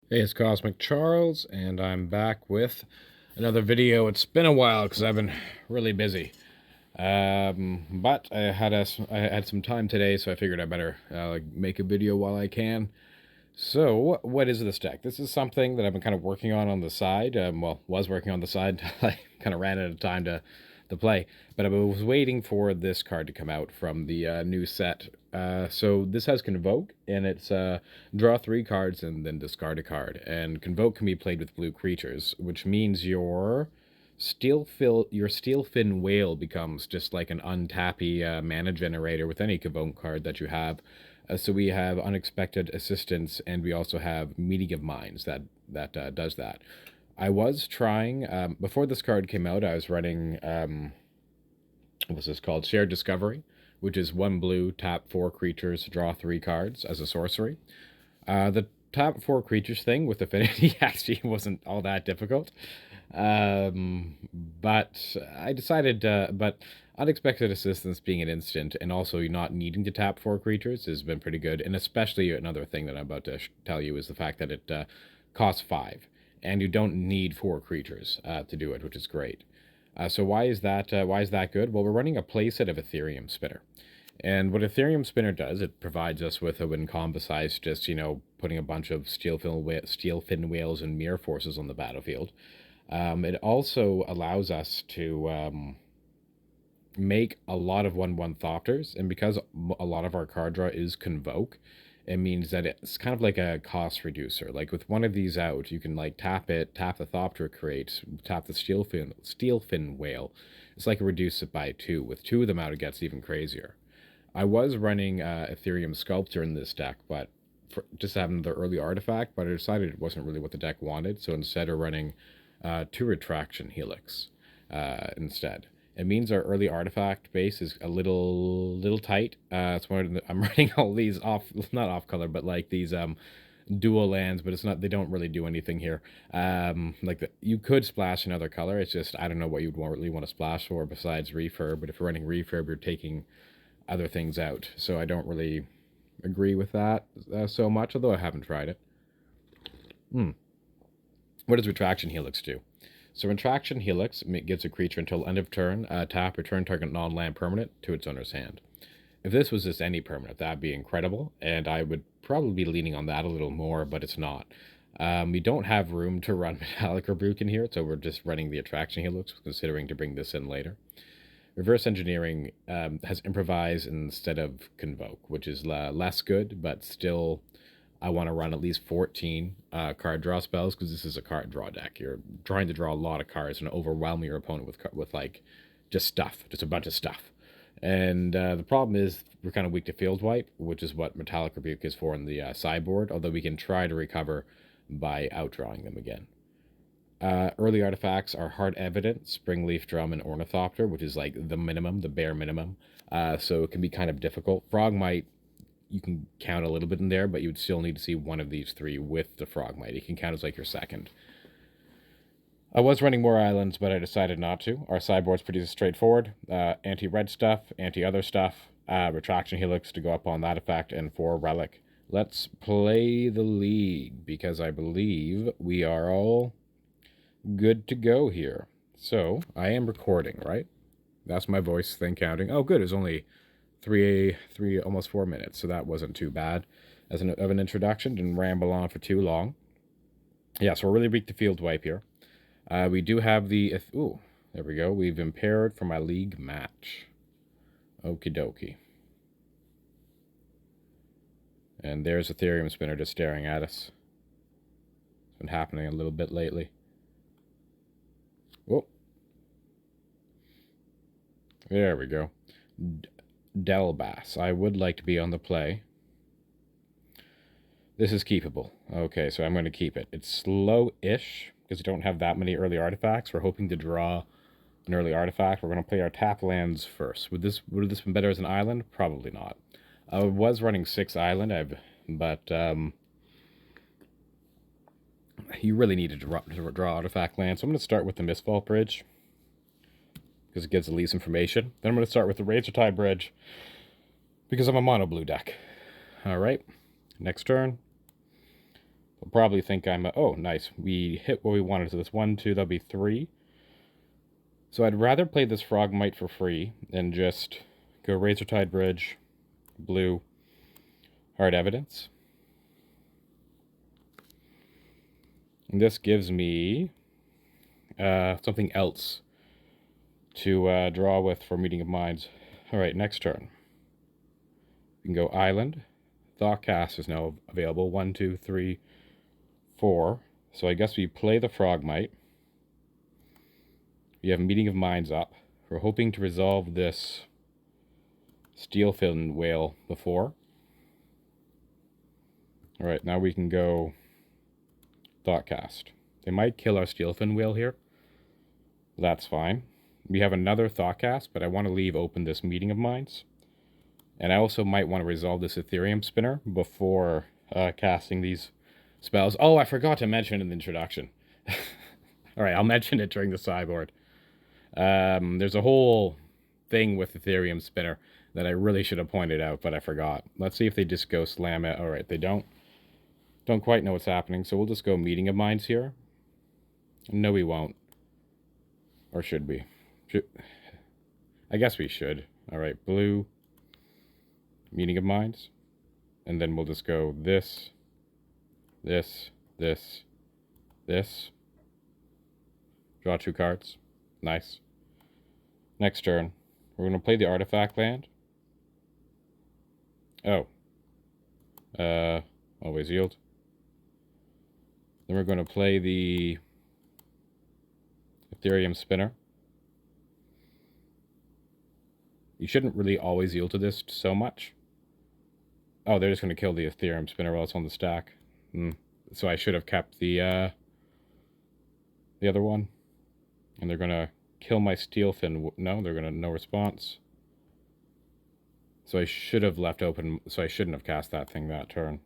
Hey, it's Cosmic Charles, and I'm back with another video. It's been a while because I've been really busy, but I had some time today, so I figured I better make a video while I can. So, what is this deck? This is something that I've been kind of working on the side. Well, was working on the side until I kind of ran out of time to play. But I was waiting for this card to come out from the new set. So this has Convoke, and it's draw 3 cards and then discard a card. And Convoke can be played with blue creatures, which means your Steelfin Whale becomes just like an untappy mana generator with any Convoke card that you have. So we have Unexpected Assistance, and we also have Meeting of Minds that does that. I was trying before this card came out. I was running what's this called? Shared Discovery, which is 1 blue, tap 4 creatures, draw 3 cards as a sorcery. The tap 4 creatures thing with affinity actually wasn't all that difficult. But I decided, but Unexpected Assistance being an instant and also not needing to tap 4 creatures has been pretty good. And especially another thing that I'm about to tell you is the fact that it costs 5, and you don't need 4 creatures to do it, which is great. So why is that? Why is that good? Well, we're running a playset of Ethereum Spinner. And what Ethereum Spinner does, it provides us with a win combo size, just, putting a bunch of Steelfin Whales and Mirror Forces on the battlefield. It also allows us to make a lot of 1/1 Thopters, and because a lot of our card draw is Convoke, it means that it's kind of like a cost reducer. Like with one of these out, you can like tap it, tap the Thopter it creates, tap the Steelfin Whale. It's like reduce it by 2. With 2 of them out, it gets even crazier. I was running Ethereum Sculptor in this deck, but just having the early artifact, but I decided it wasn't really what the deck wanted, so instead of running 2 Retraction Helix instead. It means our early artifact base is a little tight. It's one I'm running all these off, not off color, but like these dual lands, but it's not. They don't really do anything here. You could splash another color. It's just I don't know what you'd really want to splash for besides refurb. But if you're running refurb, you're taking other things out. So I don't really agree with that so much, although I haven't tried it. What does Retraction Helix do? So Retraction Helix gives a creature until end of turn, tap, return target non-land permanent to its owner's hand. If this was just any permanent, that'd be incredible, and I would probably be leaning on that a little more, but it's not. We don't have room to run Metallic Rebuke in here, so we're just running the Attraction Helix, considering to bring this in later. Reverse Engineering has Improvise instead of Convoke, which is less good, but still I want to run at least 14 card draw spells because this is a card draw deck. You're trying to draw a lot of cards and overwhelm your opponent with like just stuff, just a bunch of stuff. And the problem is we're kind of weak to field wipe, which is what Metallic Rebuke is for in the sideboard, although we can try to recover by outdrawing them again. Early artifacts are Hard Evidence, Springleaf Drum, and Ornithopter, which is like the minimum, the bare minimum. So it can be kind of difficult. Frogmite, you can count a little bit in there, but you would still need to see one of these 3 with the Frogmite. It can count as like your second. I was running more islands, but I decided not to. Our sideboard's pretty straightforward. Anti-red stuff, anti-other stuff, Retraction Helix to go up on that effect, and 4 Relic. Let's play the league, because I believe we are all good to go here. So, I am recording, right? That's my voice thing counting. Oh, good. It's only almost 4 minutes, so that wasn't too bad as an introduction. Didn't ramble on for too long. Yeah, so we're really weak to field wipe here. We do have the... Ooh, there we go. We've impaired for my league match. Okie dokie. And there's Ethereum Spinner just staring at us. It's been happening a little bit lately. Whoa. There we go. Delbass. I would like to be on the play. This is keepable. Okay, so I'm going to keep it. It's slow-ish, because we don't have that many early artifacts. We're hoping to draw an early artifact. We're going to play our tap lands first. Would this been better as an island? Probably not. I was running 6 island, but you really need to draw artifact land. So I'm going to start with the Mistvault Bridge, because it gives the least information. Then I'm going to start with the Razortide Bridge, because I'm a mono blue deck. All right, next turn. They'll probably think I'm... oh, nice. We hit what we wanted. So this 1, 2, that'll be 3. So I'd rather play this Frogmite for free than just go Razortide Bridge, blue, Hard Evidence. And this gives me something else to draw with for Meeting of Minds. Alright, next turn. We can go Island. Thoughtcast is now available. 1, 2, 3, 4. So I guess we play the Frogmite. We have Meeting of Minds up. We're hoping to resolve this Steelfin Whale before. Alright, now we can go Thoughtcast. They might kill our Steelfin Whale here. That's fine. We have another Thoughtcast, but I want to leave open this Meeting of Minds. And I also might want to resolve this Ethereum Spinner before casting these spells. Oh, I forgot to mention it in the introduction. Alright, I'll mention it during the sideboard. There's a whole thing with Ethereum Spinner that I really should have pointed out, but I forgot. Let's see if they just go slam it. Alright, they don't quite know what's happening, so we'll just go Meeting of Minds here. No, we won't. Or should we? I guess we should. Alright, blue, Meeting of Minds. And then we'll just go this, this, this, this. Draw 2 cards. Nice. Next turn, we're going to play the Artifact land. Oh. Always yield. Then we're going to play the Ethereum Spinner. You shouldn't really always yield to this so much. Oh, they're just going to kill the Ethereum Spinner while it's on the stack. So I should have kept the other one. And they're going to kill my Steelfin. No, they're going to no response. So I should have left open. So I shouldn't have cast that thing that turn.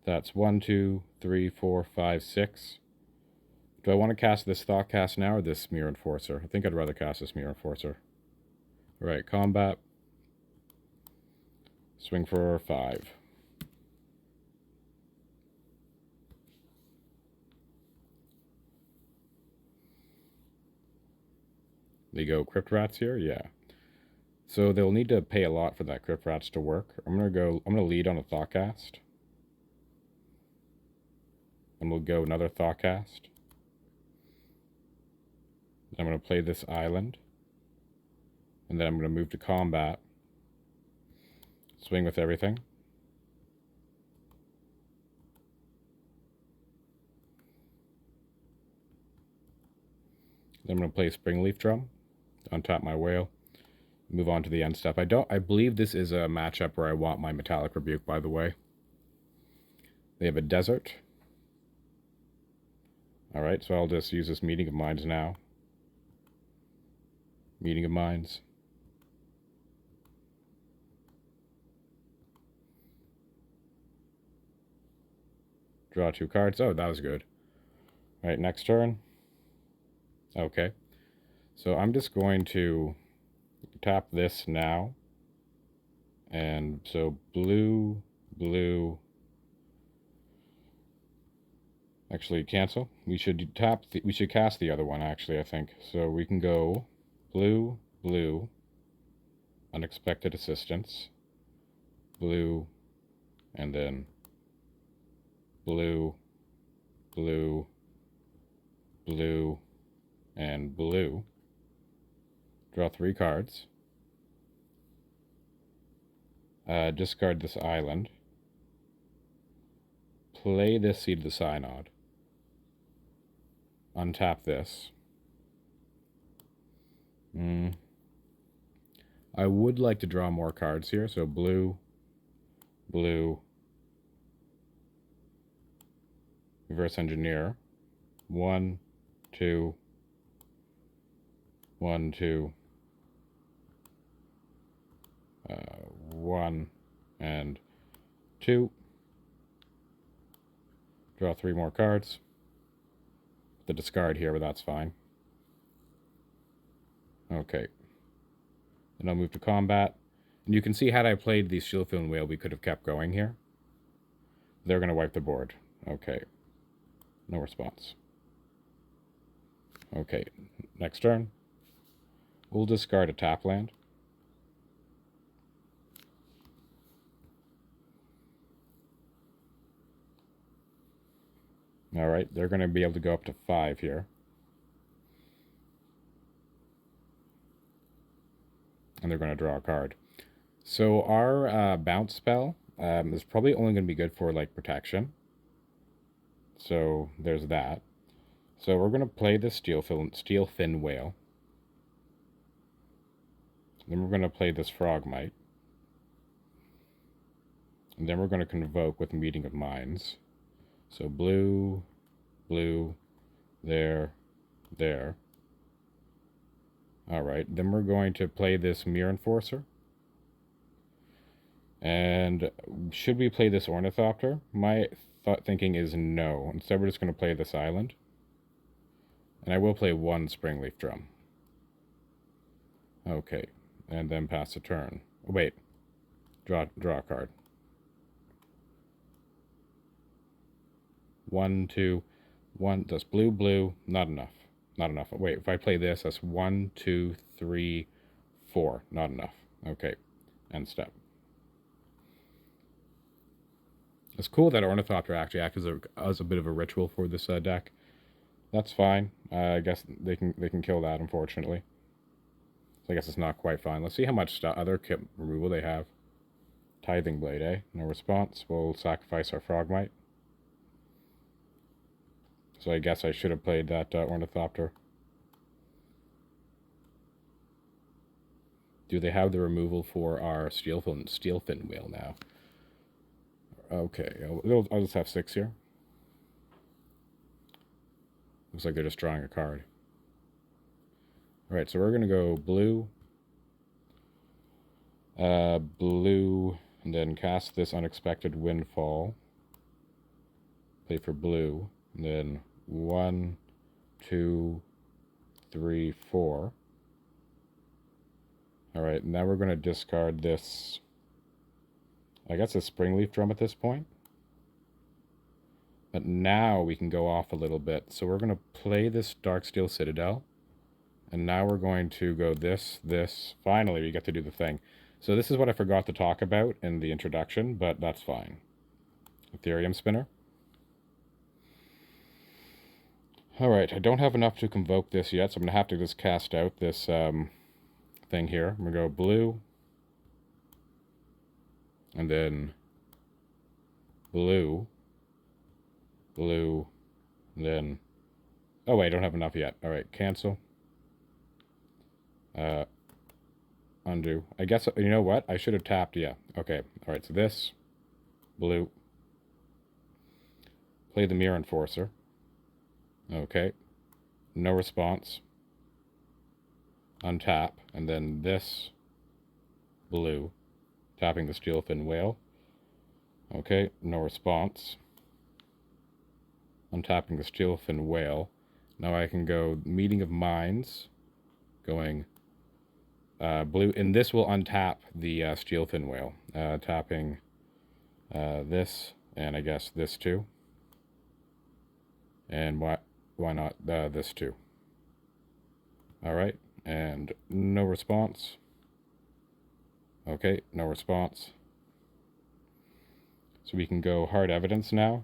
That's 1, 2, 3, 4, 5, 6. Do I want to cast this Thoughtcast now or this Mirror Enforcer? I think I'd rather cast this Mirror Enforcer. Alright, combat. Swing for 5. They go Crypt Rats here? Yeah. So they'll need to pay a lot for that Crypt Rats to work. I'm gonna lead on a Thoughtcast. And we'll go another Thoughtcast. I'm gonna play this island. And then I'm gonna move to combat. Swing with everything. Then I'm gonna play Springleaf Drum. Untap my whale. Move on to the end step. I believe this is a matchup where I want my Metallic Rebuke, by the way. They have a desert. Alright, so I'll just use this Meeting of Minds now. Meeting of Minds. Draw 2 cards. Oh, that was good. Alright, next turn. Okay. So I'm just going to tap this now. And so blue, blue. Actually, cancel. We should cast the other one, actually, I think. So we can go blue, blue, unexpected assistance, blue, and then blue, blue, blue, and blue. Draw 3 cards. Discard this island. Play this Seed of the Synod. Untap this. I would like to draw more cards here, so blue, blue, reverse engineer. 1, 2, 1, 2, 1, and 2. Draw 3 more cards. The discard here, but that's fine. Okay. Then I'll move to combat. And you can see had I played the Steelfin Whale, we could have kept going here. They're going to wipe the board. Okay. No response. Okay, next turn. We'll discard a tap land. Alright, they're going to be able to go up to 5 here. And they're going to draw a card. So our bounce spell is probably only going to be good for, like, protection. So there's that. So we're going to play the Steel Fin Whale. Then we're going to play this Frogmite. And then we're going to convoke with Meeting of Minds. So blue, blue, there, there. Alright, then we're going to play this Mirror Enforcer. And should we play this Ornithopter? My thinking is no. Instead, we're just going to play this island. And I will play one Springleaf Drum. Okay, and then pass the turn. Oh, wait, draw a card. 1, 2, 1. That's blue, blue. Not enough. Not enough. Wait, if I play this, that's 1, 2, 3, 4. Not enough. Okay, end step. It's cool that Ornithopter actually acts as a bit of a ritual for this deck. That's fine. I guess they can kill that, unfortunately. So I guess it's not quite fine. Let's see how much other kit removal they have. Tithing Blade, eh? No response. We'll sacrifice our Frogmite. So I guess I should have played that Ornithopter. Do they have the removal for our Steel Fin Whale now? Okay, I'll just have 6 here. Looks like they're just drawing a card. Alright, so we're going to go blue. Blue, and then cast this Unexpected Windfall. Play for blue. And then 1, 2, 3, 4. Alright, now we're going to discard this. I guess a Springleaf Drum at this point. But now we can go off a little bit. So we're going to play this Darksteel Citadel. And now we're going to go this. Finally, we get to do the thing. So this is what I forgot to talk about in the introduction, but that's fine. Ethereum Spinner. Alright, I don't have enough to convoke this yet, so I'm going to have to just cast out this thing here. I'm going to go blue. And then blue. Blue. And then... Oh, wait, I don't have enough yet. Alright, cancel. Undo. I guess, you know what? I should have tapped, yeah. Okay, alright, so this. Blue. Play the Mirror Enforcer. Okay. No response. Untap. And then this. Blue. Tapping the Steel Fin Whale. Okay, no response. Untapping the Steel Fin Whale. Now I can go Meeting of Minds. Going blue. And this will untap the Steel Fin Whale. Tapping this. And I guess this too. And why not this too? Alright. And no response. Okay, no response. So we can go Hard Evidence now.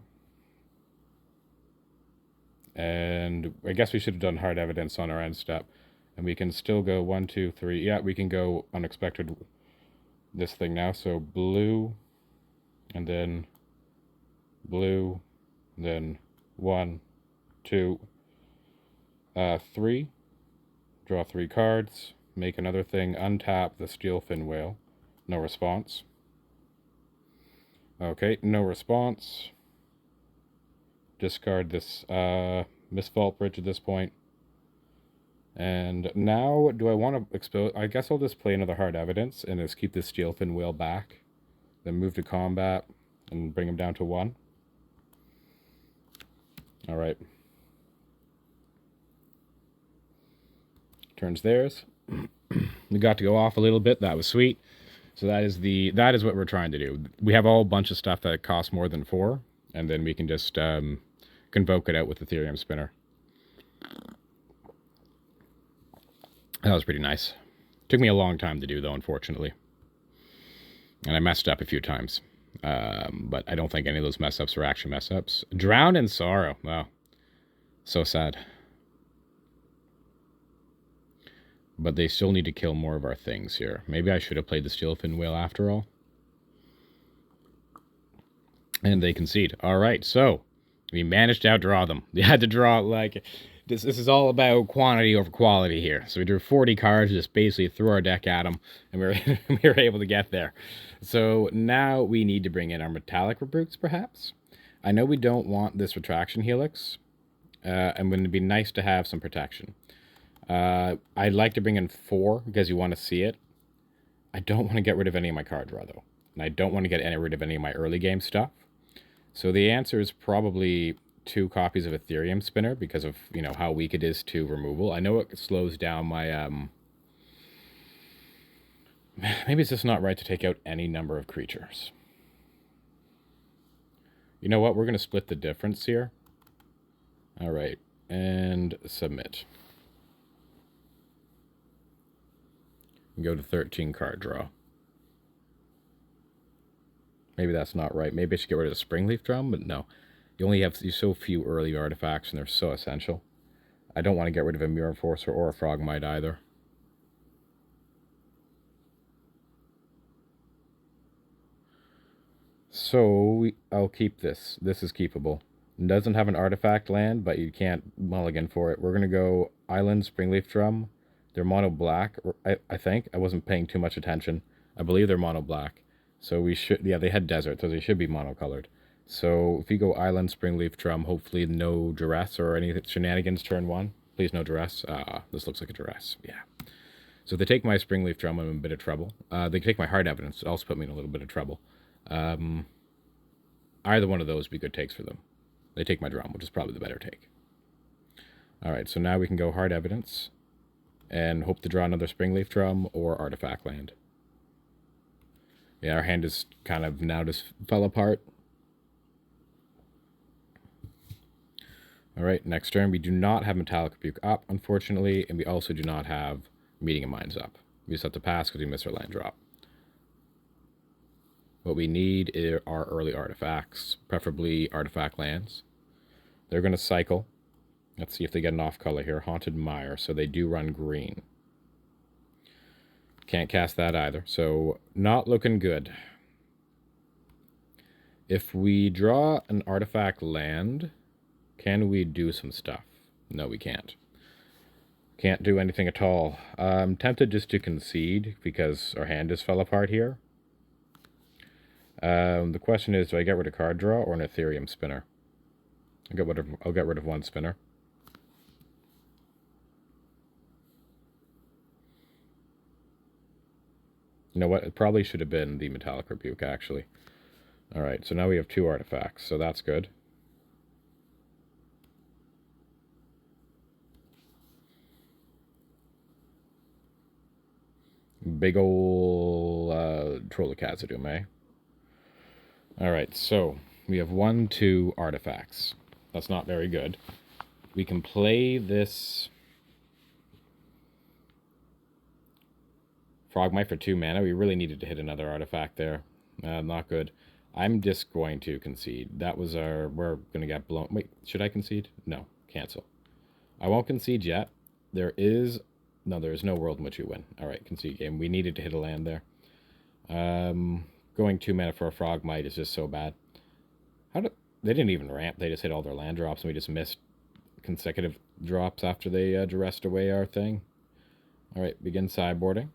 And I guess we should have done Hard Evidence on our end step. And we can still go 1, 2, 3. Yeah, we can go Unexpected this thing now. So blue, and then blue, then 1, 2, 3. Draw 3 cards. Make another thing. Untap the Steel Fin Whale. No response. Okay, no response. Discard this Misfault Bridge at this point. And now, do I want to expose... I guess I'll just play another Hard Evidence and just keep this Steel Fin Whale back. Then move to combat and bring him down to 1. Alright. Turns theirs. We got to go off a little bit. That was sweet. So that is what we're trying to do. We have a whole bunch of stuff that costs more than 4, and then we can just kind Convoke it out with Ethereum Spinner. That was pretty nice. Took me a long time to do, though, unfortunately. And I messed up a few times. But I don't think any of those mess-ups were actually mess-ups. Drowned in Sorrow. Wow. So sad. But they still need to kill more of our things here. Maybe I should have played the Steelfin Whale after all. And they concede. All right, so we managed to outdraw them. You had to draw, like... This is all about quantity over quality here. So we drew 40 cards, just basically threw our deck at them, and we were able to get there. So now we need to bring in our metallic rebukes, perhaps. I know we don't want this retraction helix, and it would be nice to have some protection. I'd like to bring in 4 because you want to see it. I don't want to get rid of any of my card draw, though. And I don't want to get rid of any of my early game stuff. So the answer is probably 2 copies of Ethereum Spinner because of, you know, how weak it is to removal. I know it slows down my, maybe it's just not right to take out any number of creatures. You know what? We're going to split the difference here. All right. And submit. Go to 13 card draw. Maybe that's not right. Maybe I should get rid of the Springleaf Drum, but no. You only have so few early artifacts, and they're so essential. I don't want to get rid of a Mirror Forcer or a Frogmite either. So I'll keep this. This is keepable. It doesn't have an artifact land, but you can't mulligan for it. We're going to go Island, Springleaf Drum. They're mono black, I think. I wasn't paying too much attention. I believe they're mono black. So we should, yeah, they had desert, so they should be monocolored. So if you go Island, Springleaf Drum, hopefully no duress or any shenanigans turn 1. Please no duress. This looks like a duress. Yeah. So if they take my Springleaf Drum, I'm in a bit of trouble. They take my Hard Evidence. It also put me in a little bit of trouble. Either one of those would be good takes for them. They take my drum, which is probably the better take. All right, so now we can go Hard Evidence and hope to draw another Springleaf Drum or Artifact Land. Yeah, our hand is kind of now just fell apart. All right, next turn, we do not have Metallic Rebuke up, unfortunately, and we also do not have Meeting of Minds up. We just have to pass because we missed our land drop. What we need are early artifacts, preferably artifact lands. They're going to cycle. Let's see if they get an off color here. Haunted Mire, so they do run green. Can't cast that either, so not looking good. If we draw an artifact land, can we do some stuff? No, we can't. Can't do anything at all. I'm tempted just to concede because our hand just fell apart here. The question is, do I get rid of card draw or an Ethereum Spinner? I'll get rid of 1 spinner. You know what? It probably should have been the Metallic Rebuke, actually. All right, so now we have 2 artifacts, so that's good. Big ol' Trollocazadum, eh? All right, so we have 1, 2 artifacts. That's not very good. We can play this Frogmite for 2 mana. We really needed to hit another artifact there. Not good. I'm just going to concede. That was our... We're going to get blown... Wait, should I concede? No, cancel. I won't concede yet. There is... No, there is no world in which you win. All right, concede game. We needed to hit a land there. Going 2 mana for a Frogmite is just so bad. They didn't even ramp. They just hit all their land drops, and we just missed consecutive drops after they duressed away our thing. All right, begin sideboarding.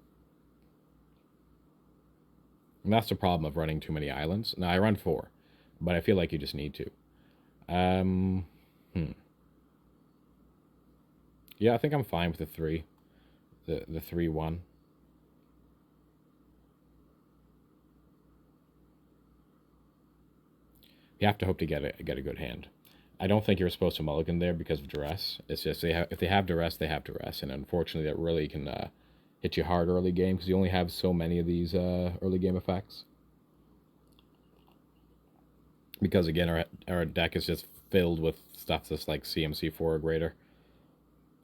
And that's the problem of running too many islands. Now, I run 4, but I feel like you just need to. Yeah, I think I'm fine with the 3. The 3-1. You have to hope to get a good hand. I don't think you're supposed to mulligan there because of duress. It's just if they have duress, they have duress, and unfortunately, that really can hit you hard early game because you only have so many of these early game effects. Because again, our deck is just filled with stuff that's like CMC4 or greater.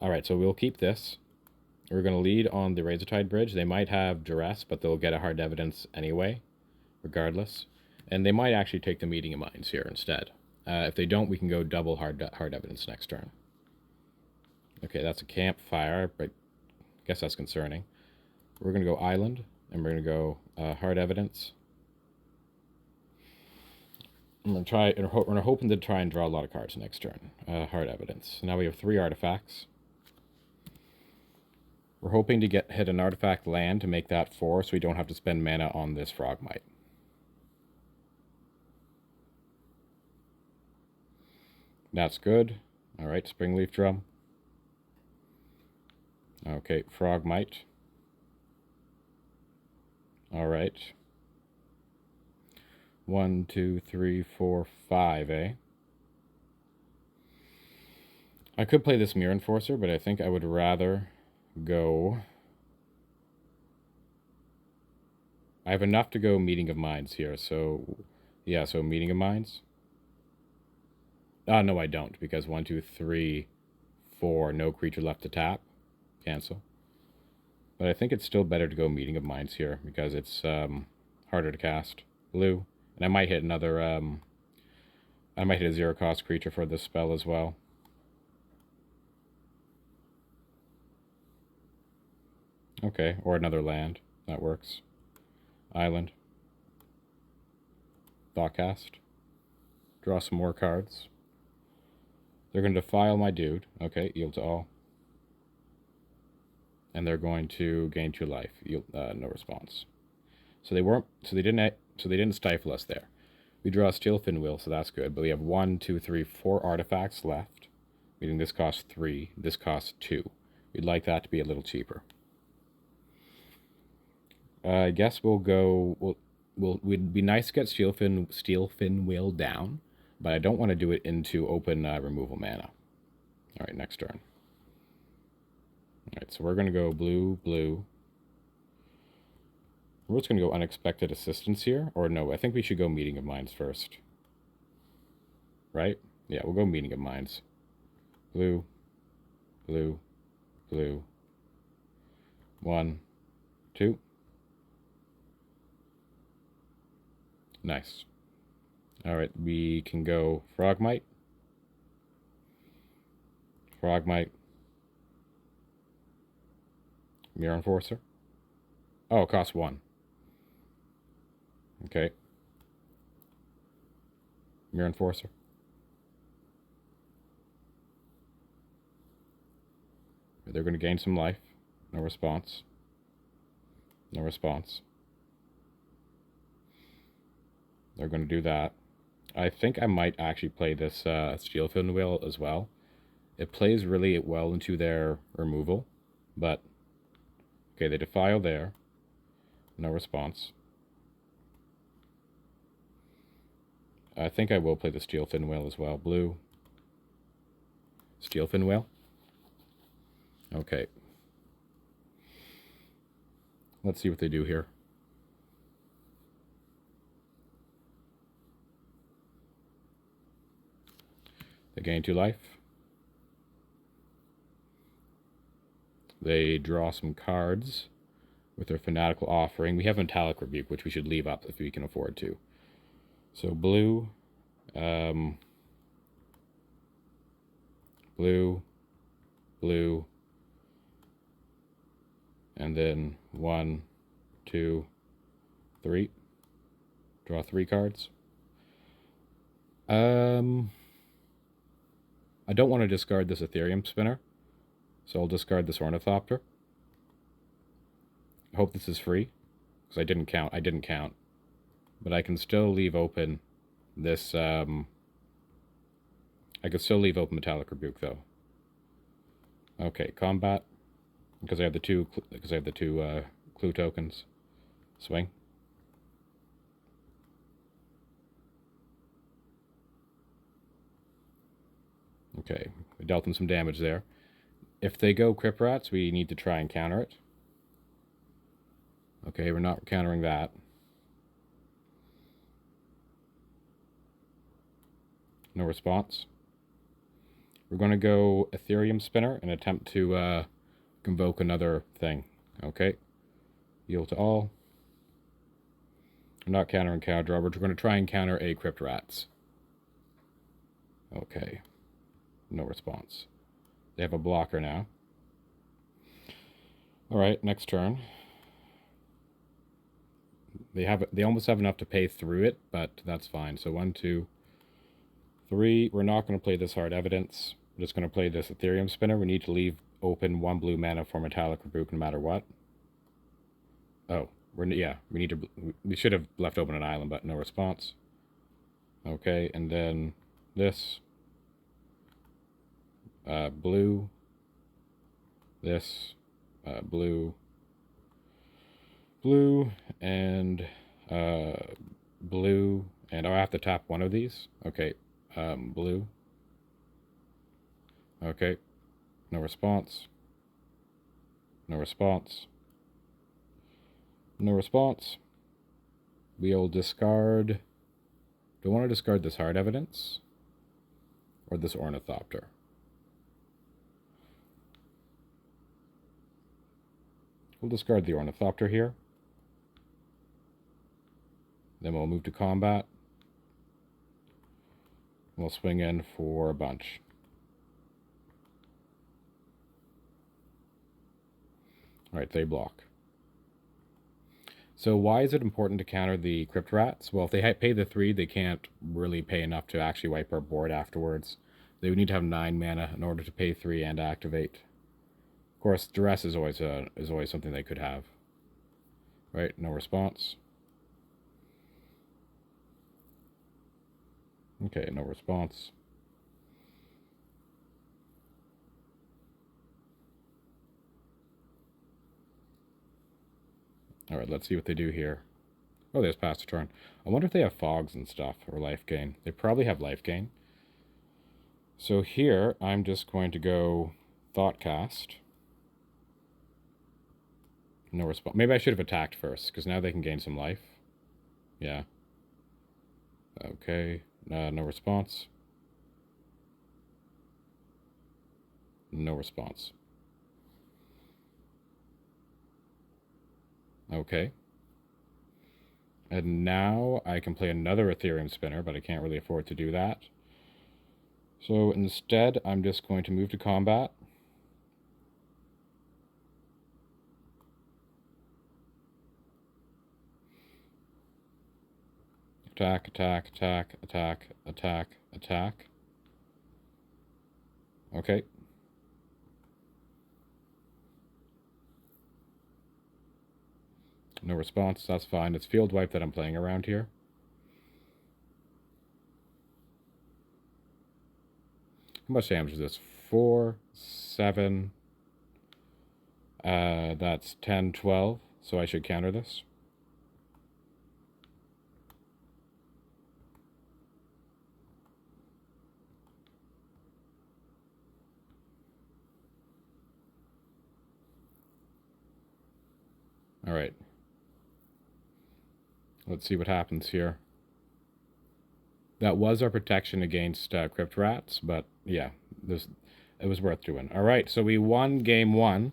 Alright, so we'll keep this. We're going to lead on the Razortide Bridge. They might have duress, but they'll get a hard evidence anyway, regardless. And they might actually take the Meeting of Minds here instead. If they don't, we can go double hard evidence next turn. Okay, that's a campfire, but I guess that's concerning. We're going to go Island, and we're going to go hard evidence. I'm going to try, and we're hoping to try and draw a lot of cards next turn. Hard evidence. Now we have 3 artifacts. We're hoping to hit an artifact land to make that 4, so we don't have to spend mana on this Frogmite. That's good. Alright, Springleaf Drum. Okay, Frogmite. Alright. 1, 2, 3, 4, 5, eh? I could play this Mirror Enforcer, but I think I would rather go... I have enough to go Meeting of Minds here, so... Yeah, so Meeting of Minds. No, I don't, because 1, 2, 3, 4, no creature left to tap. Cancel. But I think it's still better to go Meeting of Minds here, because it's harder to cast. Blue. And I might hit another... I might hit a 0-cost creature for this spell as well. Okay, or another land. That works. Island. Thoughtcast. Draw some more cards. They're going to defile my dude. Okay, yield to all. And they're going to gain 2 life. Yield, no response. So they didn't stifle us there. We draw a Steel Finwheel, so that's good. But we have 1, 2, 3, 4 artifacts left. Meaning this costs 3. This costs 2. We'd like that to be a little cheaper. I guess we'll go... We'd be nice to get Steel Finwheel down, but I don't want to do it into open removal mana. Alright, next turn. Alright, so we're going to go blue, blue. We're just going to go Unexpected Assistance here. Or no, I think we should go Meeting of Minds first. Right? Yeah, we'll go Meeting of Minds. Blue, blue, blue. 1, 2. Nice. Alright, we can go Frogmite. Frogmite. Mirror Enforcer. Oh, it costs 1. Okay. Mirror Enforcer. They're going to gain some life. No response. No response. They're going to do that. I think I might actually play this Steel Finwheel as well. It plays really well into their removal, but... Okay, they defile there. No response. I think I will play the Steel Finwheel as well. Blue. Steel Finwheel. Okay. Let's see what they do here. They gain 2 life. They draw some cards with their Fanatical Offering. We have Metallic Rebuke, which we should leave up if we can afford to. So blue, blue, blue, and then 1, 2, 3. Draw 3 cards. I don't want to discard this Ethereum Spinner, so I'll discard this Ornithopter. I hope this is free, because I didn't count. But I can still leave open this, I could still leave open Metallic Rebuke, though. Okay, combat, because I have the two clue tokens. Swing. Okay, we dealt them some damage there. If they go Crypt Rats, we need to try and counter it. Okay, we're not countering that. No response. We're going to go Ethereum Spinner and attempt to convoke another thing. Okay. Yield to all. We're not countering cow draw. We're going to try and counter a Crypt Rats. Okay. No response. They have a blocker now. Alright, next turn. They almost have enough to pay through it, but that's fine. So 1, 2, 3. We're not going to play this Hard Evidence. We're just going to play this Ethereum Spinner. We need to leave open 1 blue mana for Metallic Rebuke no matter what. Oh, we should have left open an island, but no response. Okay, and then this. Blue. This. Blue. Blue, and blue, and I'll have to tap one of these. Okay, blue. Okay, no response. No response. No response. We'll discard. Do I want to discard this Hard Evidence? Or this Ornithopter? We'll discard the Ornithopter here. Then we'll move to combat. We'll swing in for a bunch. Alright, they block. So why is it important to counter the Crypt Rats? Well, if they pay the 3, they can't really pay enough to actually wipe our board afterwards. They would need to have 9 mana in order to pay 3 and activate. Of course, Duress is always something they could have. Right, no response. Okay, no response. Alright, let's see what they do here. Oh, they just passed a turn. I wonder if they have fogs and stuff, or life gain. They probably have life gain. So here, I'm just going to go Thoughtcast. No response. Maybe I should have attacked first, because now they can gain some life. Yeah. Okay. No response. No response. Okay. And now I can play another Ethereum Spinner, but I can't really afford to do that. So instead, I'm just going to move to combat. Attack, attack, attack, attack, attack, attack. Okay. No response, that's fine. It's field wipe that I'm playing around here. How much damage is this? 4, 7. That's 10, 12. So I should counter this. Alright. Let's see what happens here. That was our protection against Crypt Rats, but yeah, it was worth doing. Alright, so we won game 1.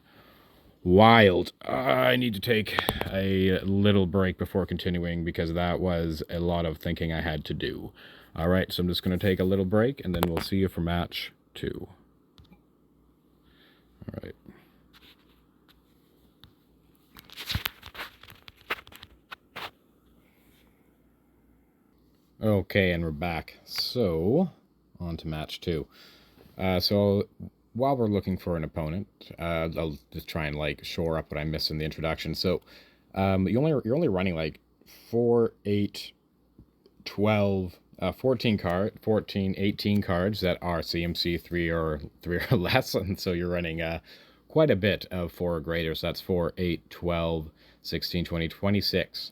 Wild. I need to take a little break before continuing because that was a lot of thinking I had to do. Alright, so I'm just going to take a little break and then we'll see you for match 2. Alright. Okay, and we're back. So, on to match 2. So, while we're looking for an opponent, I'll just try and like shore up what I missed in the introduction. So, you're only running like 4, 8, 12, 14, 18 cards that are CMC 3 or less, and so you're running quite a bit of 4 or greater. So that's 4, 8, 12, 16, 20, 26.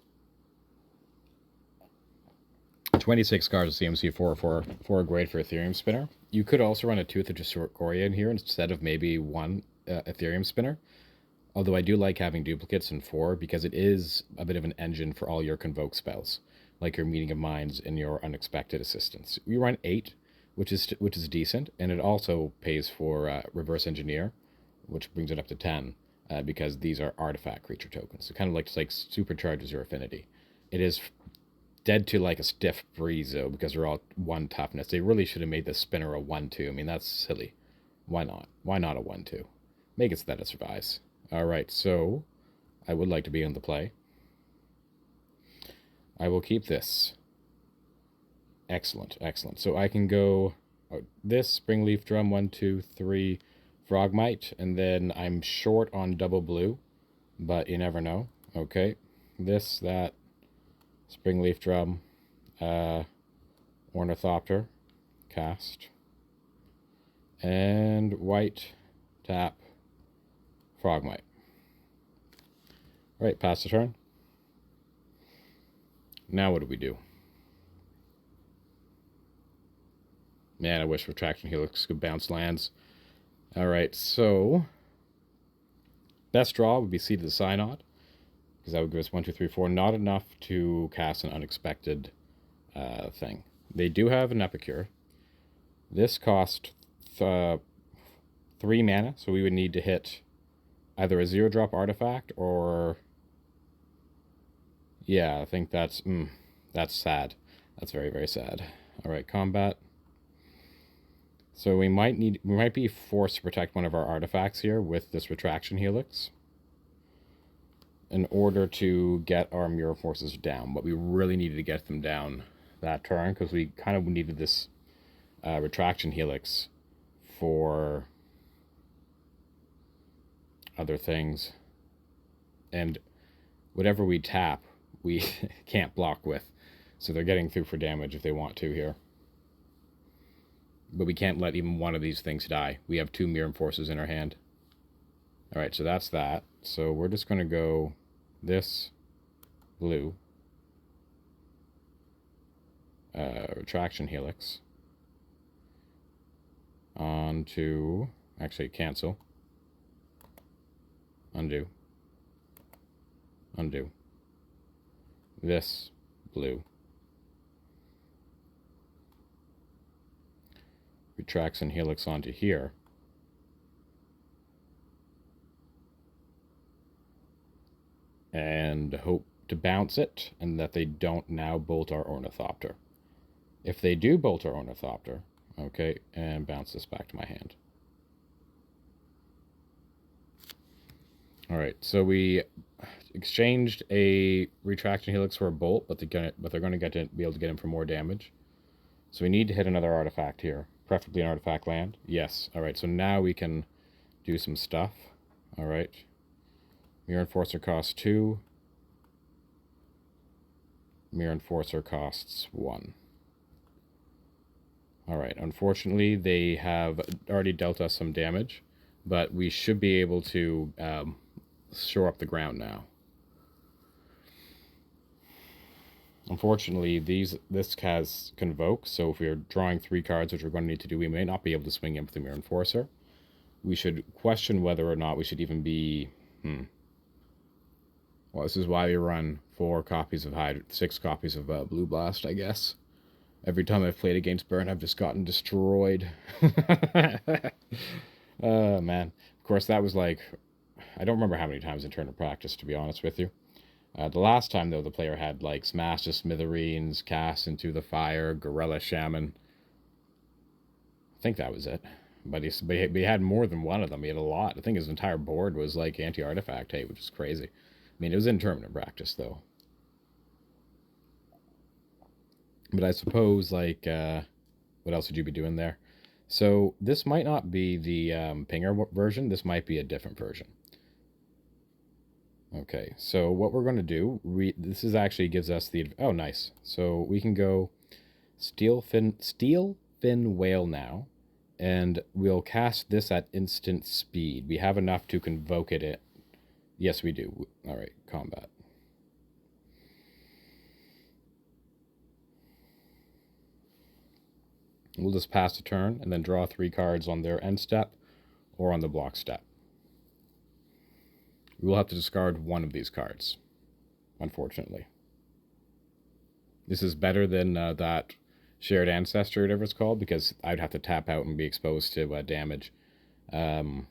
26 cards of CMC 4 for a grade for Ethereum Spinner. You could also run a Tooth of Discoria in here instead of maybe 1 Ethereum Spinner. Although I do like having duplicates in 4 because it is a bit of an engine for all your Convoke spells, like your Meeting of Minds and your Unexpected Assistance. We run 8, which is decent, and it also pays for reverse engineer, which brings it up to 10 because these are artifact creature tokens. So kind of like supercharges your affinity. It is dead to like a stiff breeze though because they're all 1 toughness. They really should have made the spinner a 1/2. I mean, that's silly. Why not? Why not a 1/2? Make it so that it survives. All right, so I would like to be on the play. I will keep this. Excellent, excellent. So I can go this Springleaf Drum, 1, 2, 3, Frogmite, and then I'm short on double blue, but you never know. Okay, this, that, Springleaf Drum, Ornithopter, cast, and white, tap, Frogmite. All right, pass the turn. Now what do we do? Man, I wish Retraction Helix could bounce lands. All right, so best draw would be Seed of the Synod, because that would give us 1, 2, 3, 4. Not enough to cast an unexpected thing. They do have an Epicure. This cost 3 mana, so we would need to hit either a 0-drop artifact or... Yeah, I think that's sad. That's very, very sad. All right, combat. So we might be forced to protect one of our artifacts here with this Retraction Helix in order to get our Mirror Forces down. But we really needed to get them down that turn because we kind of needed this Retraction Helix for other things. And whatever we tap, we can't block with. So they're getting through for damage if they want to here. But we can't let even one of these things die. We have 2 Mirror Forces in our hand. Alright, so that's that. So we're just going to go this blue. Retraction Helix. On to... Actually, cancel. Undo. Undo. This blue. Retracts and Helix onto here. And hope to bounce it, and that they don't now bolt our Ornithopter. If they do bolt our Ornithopter, okay, and bounce this back to my hand. Alright, so we exchanged a Retraction Helix for a bolt, but they're going to be able to get him for more damage. So we need to hit another artifact here. Preferably an artifact land. Yes. Alright, so now we can do some stuff. Alright. Mirror Enforcer costs 2. Mirror Enforcer costs 1. Alright, unfortunately they have already dealt us some damage, but we should be able to shore up the ground now. Unfortunately, this has Convoke, so if we're drawing 3 cards, which we're going to need to do, we may not be able to swing in with the Mirror Enforcer. We should question whether or not we should even be... Well, this is why we run 4 copies of Hydra, 6 copies of Blue Blast, I guess. Every time I've played against Burn, I've just gotten destroyed. Oh, man. Of course, that was like... I don't remember how many times in turn of practice, to be honest with you. The last time, though, the player had, like, Smash to Smithereens, Cast into the Fire, Gorilla Shaman. I think that was it. But he had more than one of them. He had a lot. I think his entire board was, like, anti-artifact hate, which is crazy. I mean, it was in tournament practice, though. But I suppose, like, what else would you be doing there? So, this might not be the Pinger version. This might be a different version. Okay, so what we're going to do, this is actually gives us the... Oh, nice. So we can go Steel Fin Whale now, and we'll cast this at instant speed. We have enough to convoke it in. Yes, we do. All right, combat. We'll just pass a turn and then draw 3 cards on their end step or on the block step. We will have to discard one of these cards, unfortunately. This is better than that shared ancestry, whatever it's called, because I'd have to tap out and be exposed to damage. So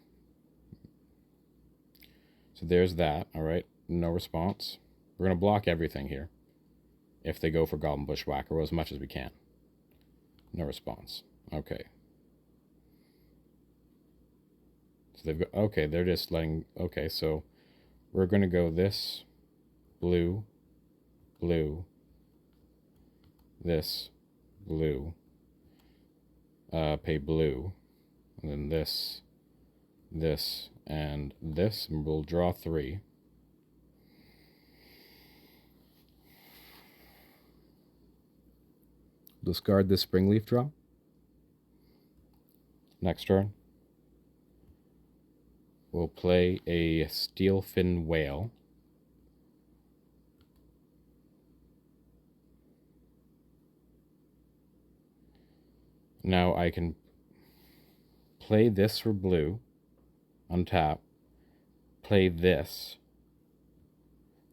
there's that. All right, no response. We're gonna block everything here. If they go for Goblin Bushwhacker, well, as much as we can. No response. Okay. So they've got, okay, they're just letting, okay, so we're gonna go this, blue, blue, this, blue, pay blue, and then this, and this, and we'll draw 3. Discard this Springleaf draw. Next turn, we'll play a Steelfin Whale. Now I can play this for blue, untap, play this,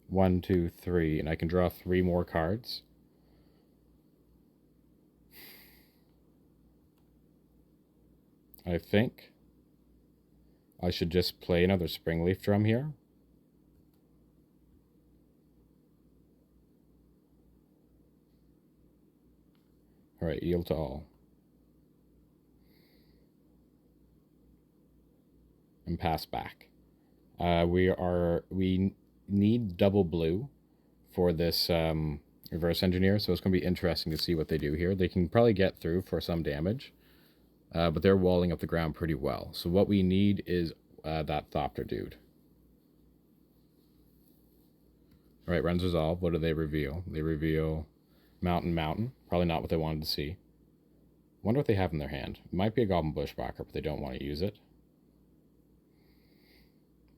1, 2, 3, and I can draw 3 more cards. I think I should just play another Springleaf Drum here. All right, yield to all. And pass back. We need double blue for this reverse engineer, so it's going to be interesting to see what they do here. They can probably get through for some damage, but they're walling up the ground pretty well. So what we need is that Thopter dude. All right, runs resolve. What do they reveal? They reveal Mountain. Probably not what they wanted to see. Wonder what they have in their hand. It might be a Goblin Bushwhacker, but they don't want to use it.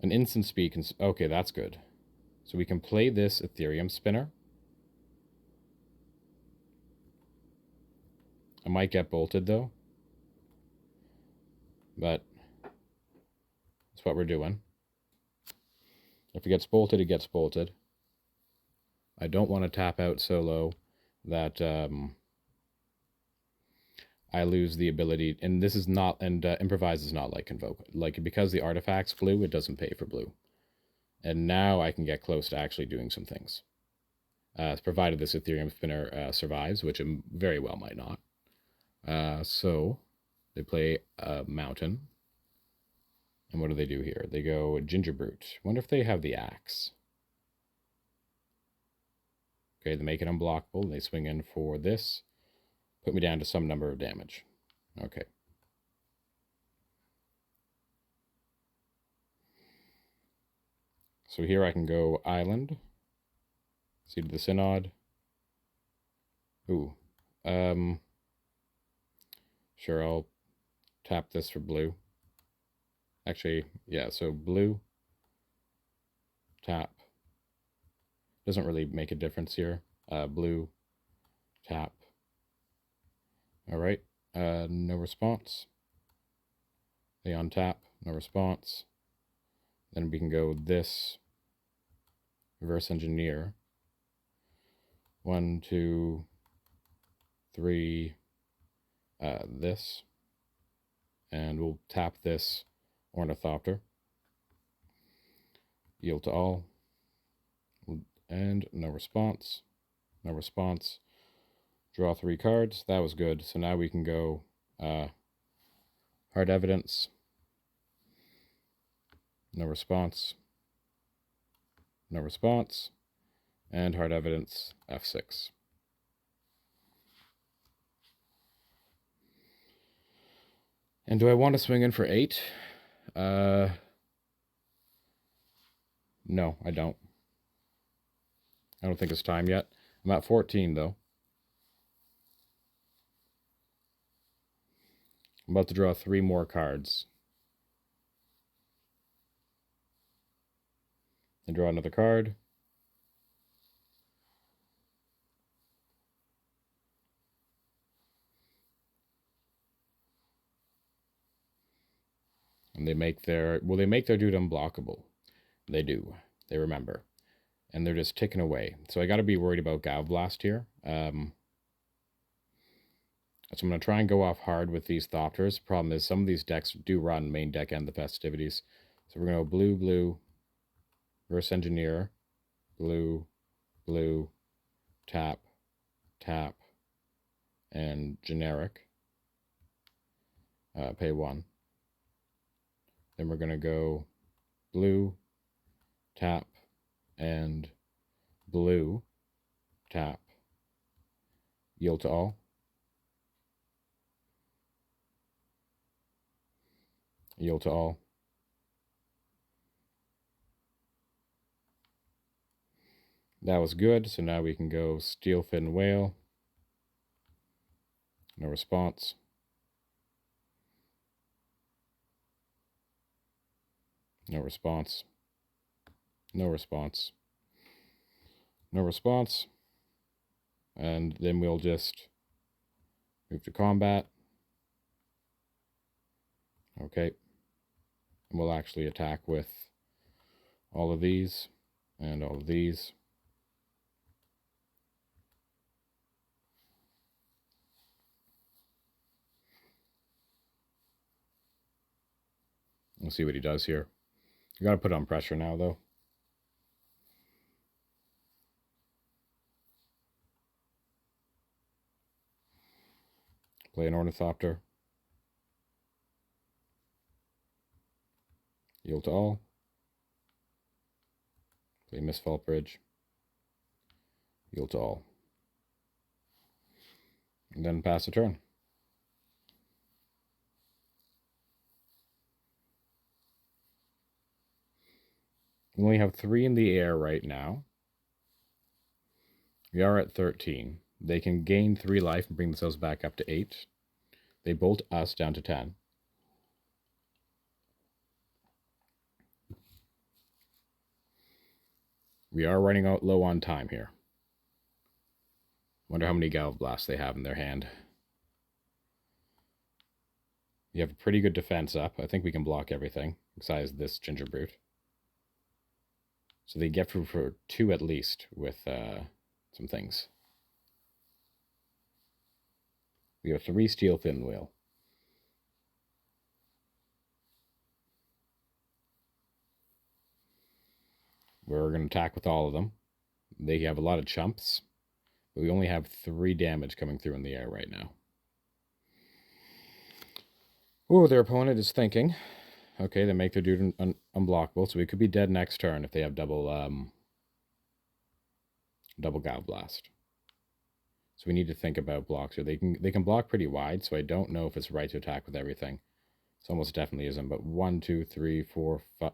An instant speed can... Okay, that's good. So we can play this Ethereum Spinner. I might get bolted, though. But that's what we're doing. If it gets bolted, it gets bolted. I don't want to tap out so low that I lose the ability. And this is not... And Improvise is not like Convoke. Like, because the artifact's blue, it doesn't pay for blue. And now I can get close to actually doing some things. Provided this Ethereum Spinner survives, which it very well might not. So they play a Mountain. And what do they do here? They go Ginger Brute. Wonder if they have the Axe. Okay, they make it unblockable. And they swing in for this. Put me down to some number of damage. Okay. So here I can go Island. Seed of the Synod. Ooh. Sure, I'll tap this for blue. Actually, yeah, so blue, tap. Doesn't really make a difference here. Blue, tap. All right, no response. They untap, no response. Then we can go this, reverse engineer. 1, 2, 3, this. And we'll tap this Ornithopter. Yield to all. And no response. No response. Draw 3 cards. That was good. So now we can go Hard Evidence. No response. No response. And Hard Evidence, F6. And do I want to swing in for 8? No, I don't. I don't think it's time yet. I'm at 14, though. I'm about to draw 3 more cards. And draw another card. And they make their... Well, they make their dude unblockable. They do. They remember. And they're just ticking away. So I got to be worried about Gav Blast here. So I'm going to try and go off hard with these Thopters. Problem is, some of these decks do run main deck and the festivities. So we're going to go blue, blue, reverse engineer, blue, blue, tap, tap, and generic. Pay 1. Then we're going to go blue, tap, and blue, tap, yield to all, yield to all. That was good, so now we can go Steelfin Whale. No response. No response. No response. No response. And then we'll just move to combat. Okay. And we'll actually attack with all of these and all of these. We'll see what he does here. You gotta put on pressure now, though. Play an Ornithopter. Yield to all. Play Mistfall Bridge. Yield to all. And then pass a turn. We only have 3 in the air right now. We are at 13. They can gain 3 life and bring themselves back up to 8. They bolt us down to 10. We are running out low on time here. Wonder how many Galv Blasts they have in their hand. You have a pretty good defense up. I think we can block everything, besides this Ginger Brute. So they get through for 2 at least with some things. We have 3 Steelfin Whale. We're going to attack with all of them. They have a lot of chumps, but we only have 3 damage coming through in the air right now. Oh, their opponent is thinking. Okay, they make their dude unblockable, so we could be dead next turn if they have double Galv Blast. So we need to think about blocks here. They can block pretty wide, so I don't know if it's right to attack with everything. It almost definitely isn't, but 1, 2, 3, 4, 5,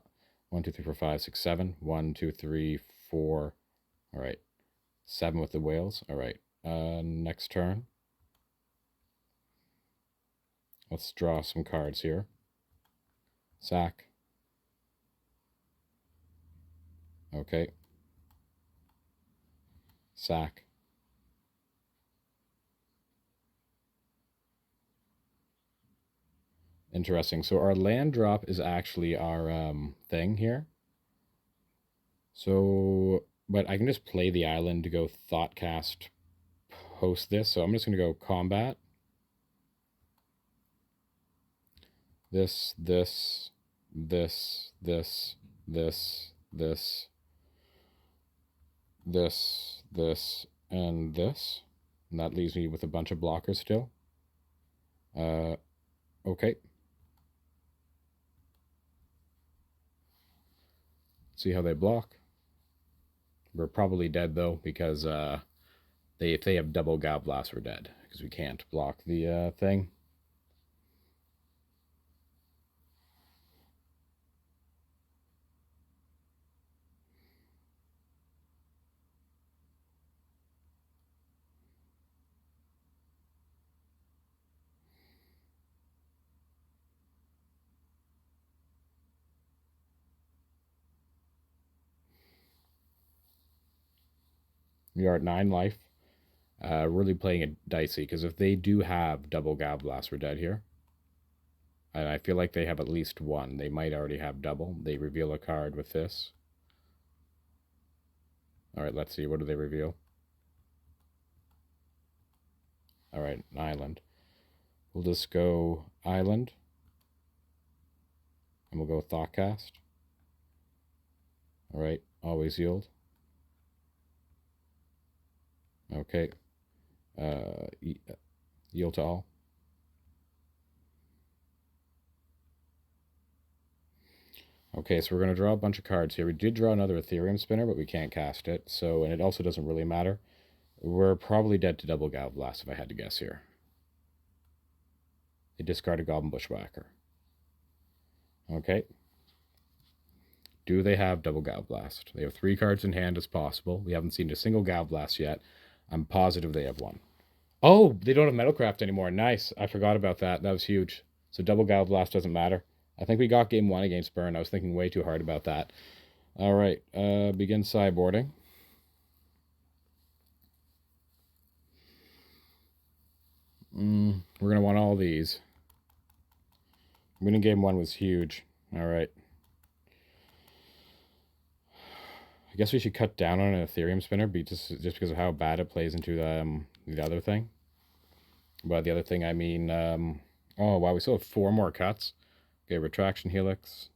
1, 2, 3, 4, 5, 6, 7. 1, 2, 3, 4. All right. 7 with the whales. All right. Next turn. Let's draw some cards here. Sack. Okay. Sack. Interesting. So our land drop is actually our thing here. So, but I can just play the island to go Thoughtcast post this. So I'm just going to go combat. This, this, this, this, this, this, this, this, and this. And that leaves me with a bunch of blockers still. Okay. See how they block. We're probably dead though, because if they have double Galv Blast, we're dead, because we can't block the thing. We are at 9 life. Really playing it dicey, because if they do have double Galv Blast, we're dead here. And I feel like they have at least 1. They might already have double. They reveal a card with this. Alright, let's see. What do they reveal? Alright, an island. We'll just go Island. And we'll go Thoughtcast. All right, always yield. Okay. Yield to all. Okay, so we're going to draw a bunch of cards here. We did draw another Ethereum spinner, but we can't cast it. So, and it also doesn't really matter. We're probably dead to double Galblast if I had to guess here. They discarded Goblin Bushwhacker. Okay. Do they have double Galblast? They have 3 cards in hand as possible. We haven't seen a single Galblast yet. I'm positive they have one. Oh, they don't have Metalcraft anymore. Nice. I forgot about that. That was huge. So double Galblast doesn't matter. I think we got game 1 against Burn. I was thinking way too hard about that. All right. Begin sideboarding. We're going to want all these. Winning game 1 was huge. All right. I guess we should cut down on an Ethereum spinner just because of how bad it plays into the other thing. By the other thing, I mean... oh, wow, we still have 4 more cuts. Okay, Retraction Helix.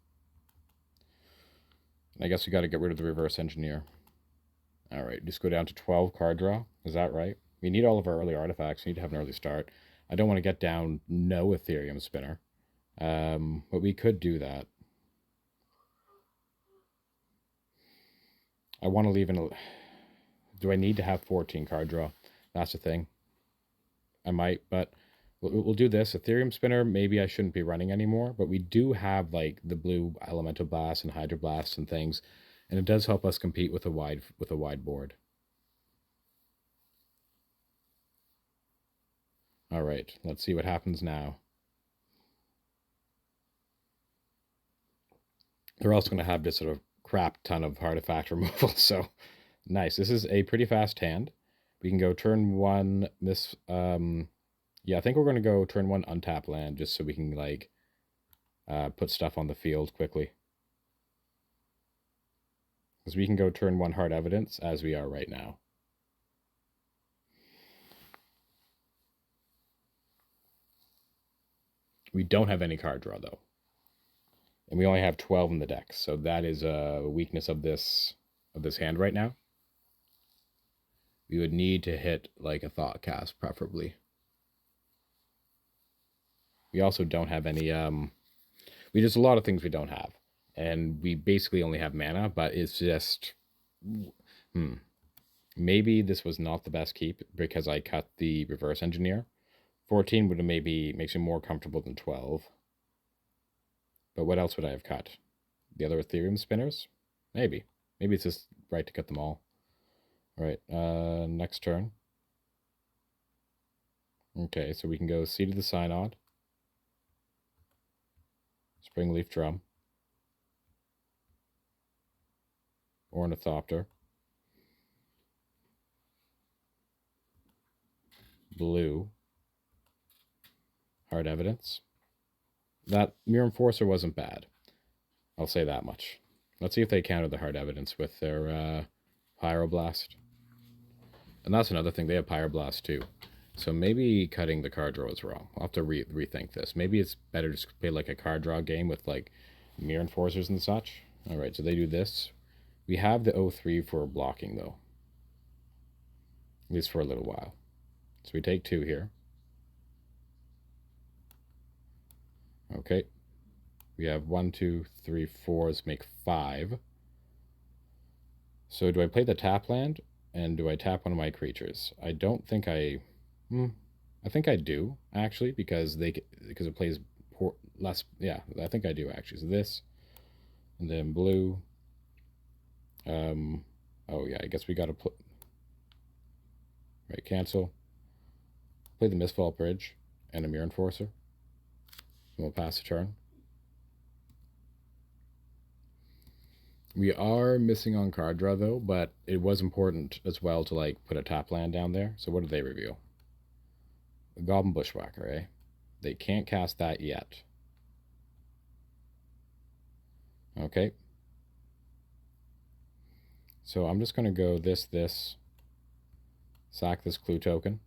I guess we got to get rid of the Reverse Engineer. All right, just go down to 12 card draw. Is that right? We need all of our early artifacts. We need to have an early start. I don't want to get down no Ethereum spinner. But we could do that. I want to leave in a... Do I need to have 14 card draw? That's the thing. I might, but we'll do this. Ethereum spinner, maybe I shouldn't be running anymore, but we do have like the blue Elemental Blast and Hydroblast and things, and it does help us compete with a wide board. All right, let's see what happens now. They're also going to have this sort of crap ton of artifact removal, so nice. This is a pretty fast hand. We can go turn 1, this, yeah, I think we're going to go turn 1 untap land just so we can, like, put stuff on the field quickly. Because we can go turn 1 hard evidence as we are right now. We don't have any card draw, though. And we only have 12 in the deck, so that is a weakness of this hand right now. We would need to hit like a Thoughtcast, preferably. We also don't have any there's a lot of things we don't have. And we basically only have mana, but it's just maybe this was not the best keep because I cut the Reverse Engineer. 14 would have maybe makes me more comfortable than 12. But what else would I have cut? The other Ethereum spinners? Maybe. Maybe it's just right to cut them all. All right, next turn. Okay, so we can go Seed of the Synod. Springleaf Drum. Ornithopter. Blue. Hard Evidence. That Mirror Enforcer wasn't bad. I'll say that much. Let's see if they counter the Hard Evidence with their Pyroblast. And that's another thing. They have Pyroblast too. So maybe cutting the card draw is wrong. I'll have to rethink this. Maybe it's better to play like a card draw game with like Mirror Enforcers and such. All right, so they do this. We have the 0-3 for blocking though. At least for a little while. So we take 2 here. Okay. We have 1, 2, 3, 4. Let's make 5. So do I play the tap land? And do I tap one of my creatures? I don't think I... I think I do, actually, because it plays less... Yeah, I think I do, actually. So this, and then blue. Oh, yeah, I guess we got to put... Right, cancel. Play the Mistfall Bridge and a Mirror Enforcer. And we'll pass the turn. We are missing on card draw, though, but it was important as well to, like, put a tap land down there. So what did they reveal? The Goblin Bushwhacker, eh? They can't cast that yet. Okay. So I'm just going to go this, sack this clue token.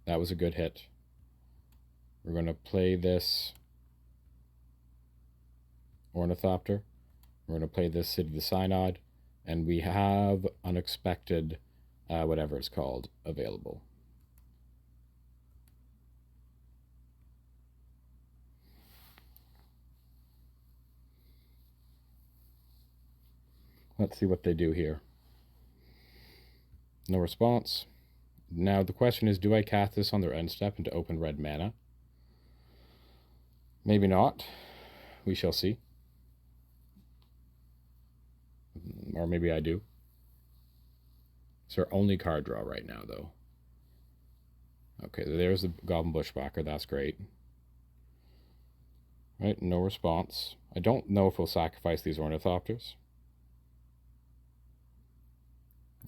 That was a good hit. We're going to play this Ornithopter. We're going to play this City of the Synod. And we have Unexpected, whatever it's called, available. Let's see what they do here. No response. Now the question is, do I cast this on their end step into open red mana? Maybe not. We shall see. Or maybe I do. It's our only card draw right now, though. Okay, there's the Goblin Bushwhacker. That's great. Right, no response. I don't know if we'll sacrifice these Ornithopters.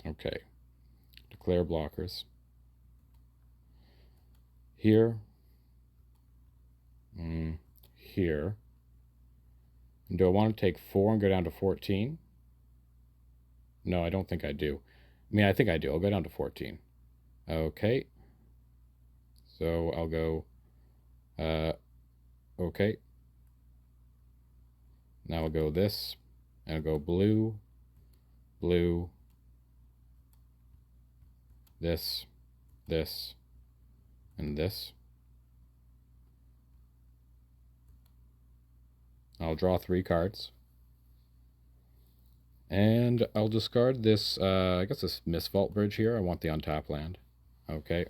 Okay. Declare blockers. Here. Here. And do I want to take 4 and go down to 14? No, I don't think I do. I mean, I think I do. I'll go down to 14. Okay. So I'll go, okay. Now I'll go this, and I'll go blue, blue, this, this, and this. I'll draw 3 cards. And I'll discard this, I guess this Mistvault Bridge here. I want the untap land. Okay.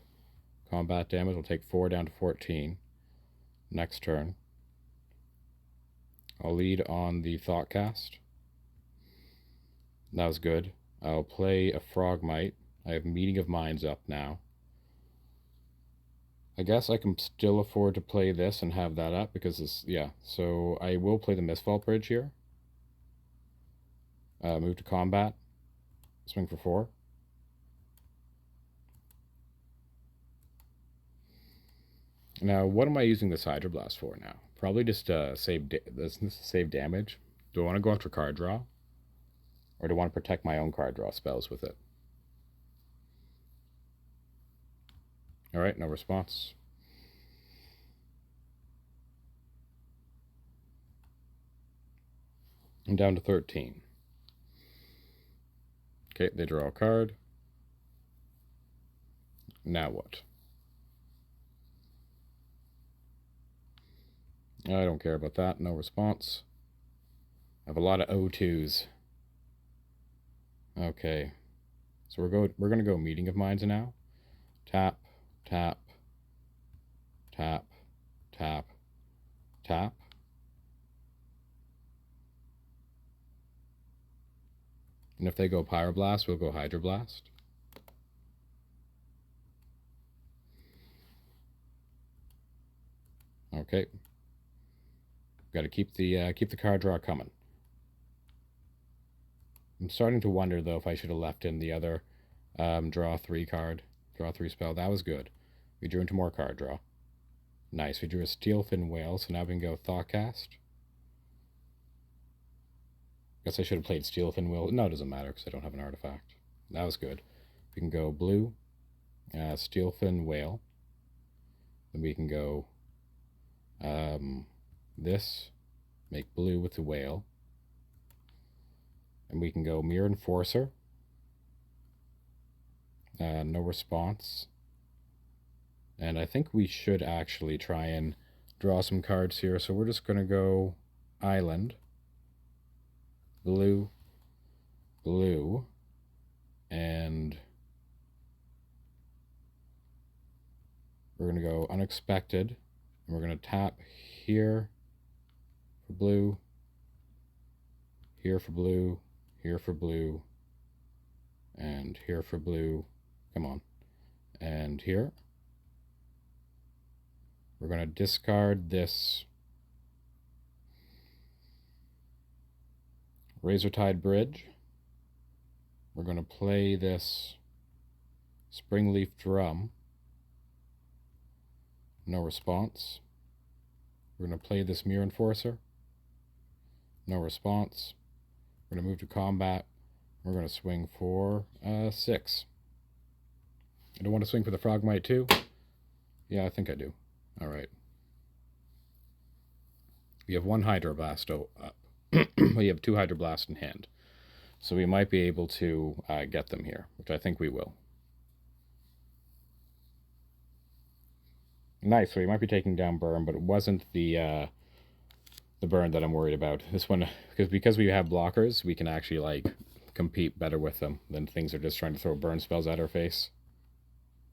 Combat damage will take 4 down to 14. Next turn. I'll lead on the Thoughtcast. That was good. I'll play a Frogmite. I have Meeting of Minds up now. I guess I can still afford to play this and have that up because this, yeah. So I will play the Mistvault Bridge here. Move to combat. Swing for 4. Now, what am I using this Hydroblast for now? Probably just save damage. Do I want to go after card draw? Or do I want to protect my own card draw spells with it? Alright, no response. I'm down to 13. Okay, they draw a card. Now what? I don't care about that. No response. I have a lot of O2s. Okay. So we're going to go Meeting of Minds now. Tap, tap, tap, tap, tap. And if they go Pyroblast, we'll go Hydroblast. Okay. Got to keep the card draw coming. I'm starting to wonder though if I should have left in the other draw 3 spell. That was good. We drew into more card draw. Nice. We drew a Steelfin Whale, so now we can go Thoughtcast. Guess I should have played Steelfin Whale. No, it doesn't matter because I don't have an artifact. That was good. We can go blue, Steelfin Whale. Then we can go this, make blue with the whale. And we can go Mirror Enforcer. No response. And I think we should actually try and draw some cards here. So we're just going to go Island. Blue. Blue. And we're going to go Unexpected. And we're going to tap here for blue. Here for blue. Here for blue. And here for blue. Come on. And here. We're going to discard this Razortide Bridge. We're going to play this Springleaf Drum. No response. We're going to play this Mirror Enforcer. No response. We're going to move to combat. We're going to swing for 6. I don't want to swing for the Frogmite too. Yeah, I think I do. All right. We have one Hydroblast up. We have two Hydroblasts in hand. So we might be able to get them here, which I think we will. Nice. So we might be taking down Burn, but it wasn't the Burn that I'm worried about. This one, because we have blockers, we can actually like compete better with them than things are just trying to throw burn spells at our face.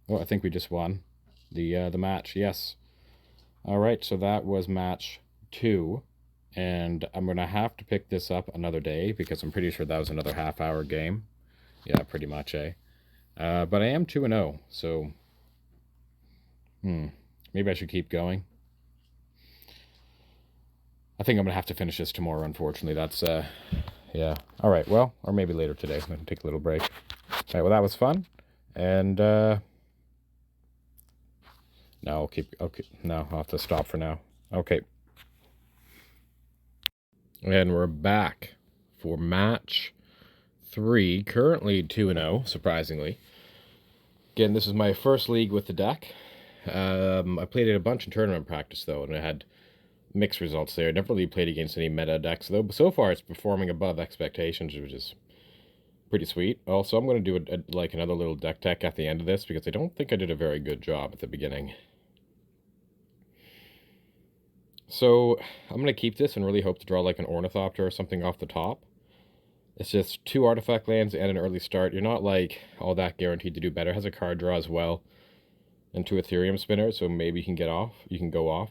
Oh, I think we just won the match. Yes. All right, so that was match 2, and I'm gonna have to pick this up another day because I'm pretty sure that was another half-hour game. Yeah, pretty much, eh? But I am 2-0, so maybe I should keep going. I think I'm gonna have to finish this tomorrow. Unfortunately, that's yeah. All right, well, or maybe later today. I'm gonna take a little break. All right, well, that was fun, and no, I'll keep. Okay, no, I'll have to stop for now. Okay. And we're back for match 3, currently 2-0, surprisingly. Again, this is my first league with the deck. I played it a bunch in tournament practice, though, and I had mixed results there. I never really played against any meta decks, though, but so far it's performing above expectations, which is pretty sweet. Also, I'm going to do like another little deck tech at the end of this, because I don't think I did a very good job at the beginning. So I'm going to keep this and really hope to draw like an Ornithopter or something off the top. It's just 2 artifact lands and an early start. You're not like all that guaranteed to do better. It has a card draw as well. And 2 Ethereum spinners, so maybe you can get off. You can go off.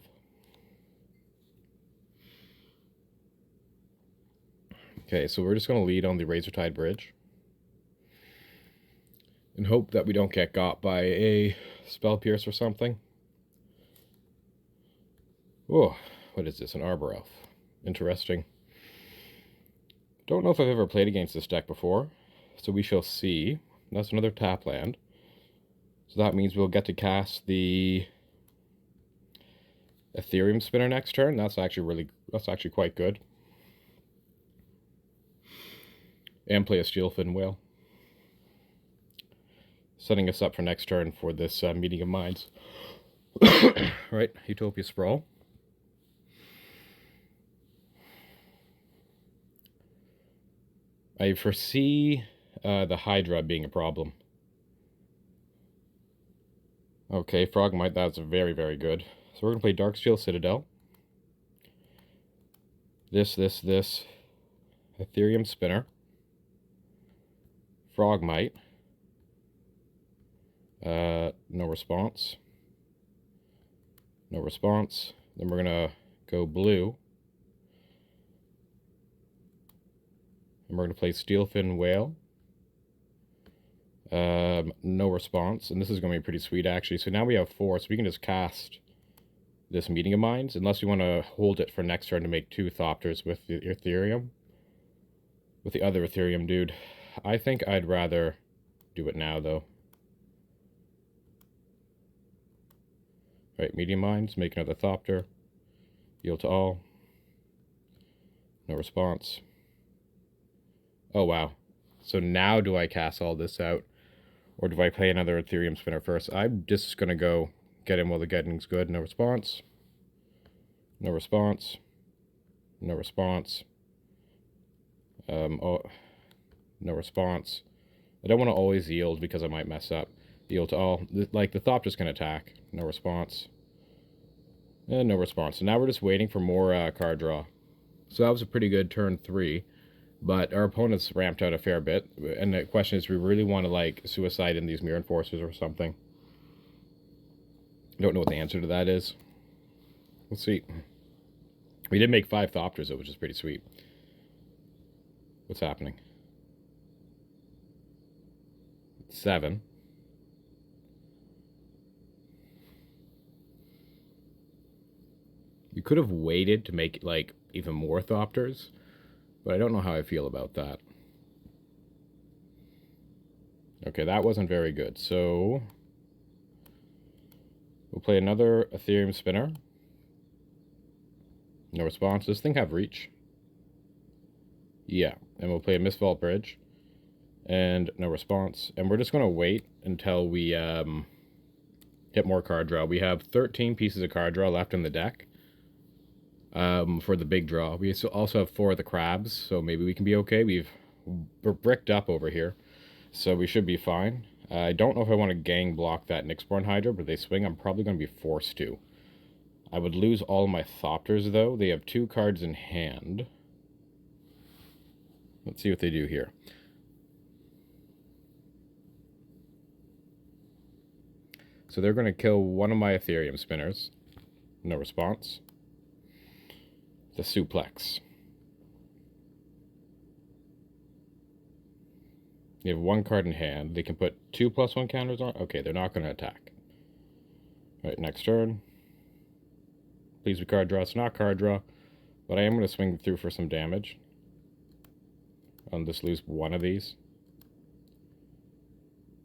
Okay, so we're just going to lead on the Razortide Bridge. And hope that we don't get got by a Spell Pierce or something. Oh, what is this? An Arbor Elf. Interesting. Don't know if I've ever played against this deck before, so we shall see. That's another tap land. So that means we'll get to cast the Ethereum Spinner next turn. That's actually quite good. And play a Steelfin Whale. Setting us up for next turn for this Meeting of Minds. Right, Utopia Sprawl. I foresee the Hydra being a problem. Okay, Frogmite, that's very, very good. So we're going to play Darksteel Citadel. This. Ethereum Spinner. Frogmite. No response. No response. Then we're going to go blue. And we're going to play Steelfin Whale. No response. And this is going to be pretty sweet, actually. So now we have 4, so we can just cast this Meeting of Minds, unless you want to hold it for next turn to make 2 Thopters with the Ethereum. With the other Ethereum dude. I think I'd rather do it now, though. Right, Meeting Minds, make another Thopter. Yield to all. No response. Oh, wow. So now do I cast all this out? Or do I play another Ethereum Spinner first? I'm just going to go get him while the getting's good. No response. No response. No response. Oh, no response. I don't want to always yield because I might mess up. Yield to all. Like, the Thopters can attack. No response. And no response. So now we're just waiting for more card draw. So that was a pretty good turn 3. But our opponents ramped out a fair bit. And the question is, we really want to, like, suicide in these Mirror Enforcers or something? I don't know what the answer to that is. Let's see. We did make 5 Thopters, though, which is pretty sweet. What's happening? 7. You could have waited to make, like, even more Thopters, but I don't know how I feel about that. Okay, that wasn't very good. So we'll play another Ethereum Spinner. No response. Does this thing have reach? Yeah. And we'll play a Mistvault Bridge. And no response. And we're just going to wait until we hit more card draw. We have 13 pieces of card draw left in the deck for the big draw. We also have 4 of the crabs, so maybe we can be okay. We're bricked up over here, so we should be fine. I don't know if I want to gang block that Nyxborn Hydra, but if they swing, I'm probably going to be forced to. I would lose all of my Thopters, though. They have 2 cards in hand. Let's see what they do here. So they're going to kill one of my Ethereum Spinners. No response. The Suplex. They have 1 card in hand. They can put 2+1 counters on. Okay, they're not going to attack. All right, next turn. Please be card draw. It's not card draw, but I am going to swing through for some damage. I'll just lose 1 of these.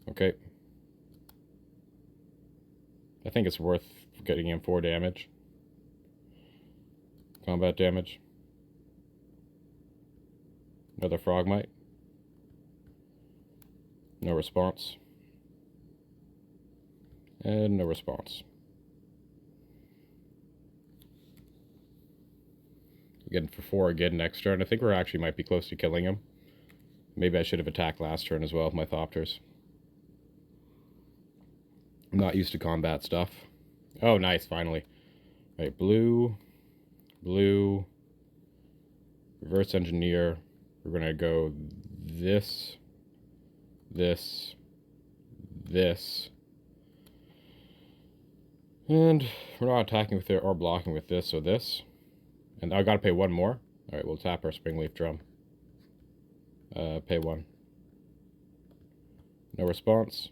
Okay. I think it's worth getting in 4 damage. Combat damage. Another Frogmite. No response. And no response. Again for 4 again next turn. I think we're actually might be close to killing him. Maybe I should have attacked last turn as well with my Thopters. I'm not used to combat stuff. Oh, nice, finally. All right, blue, blue, reverse engineer. We're going to go this, this, this. And we're not attacking with it or blocking with this, so this. And I got to pay 1 more. All right, we'll tap our Springleaf Drum. Pay 1. No response.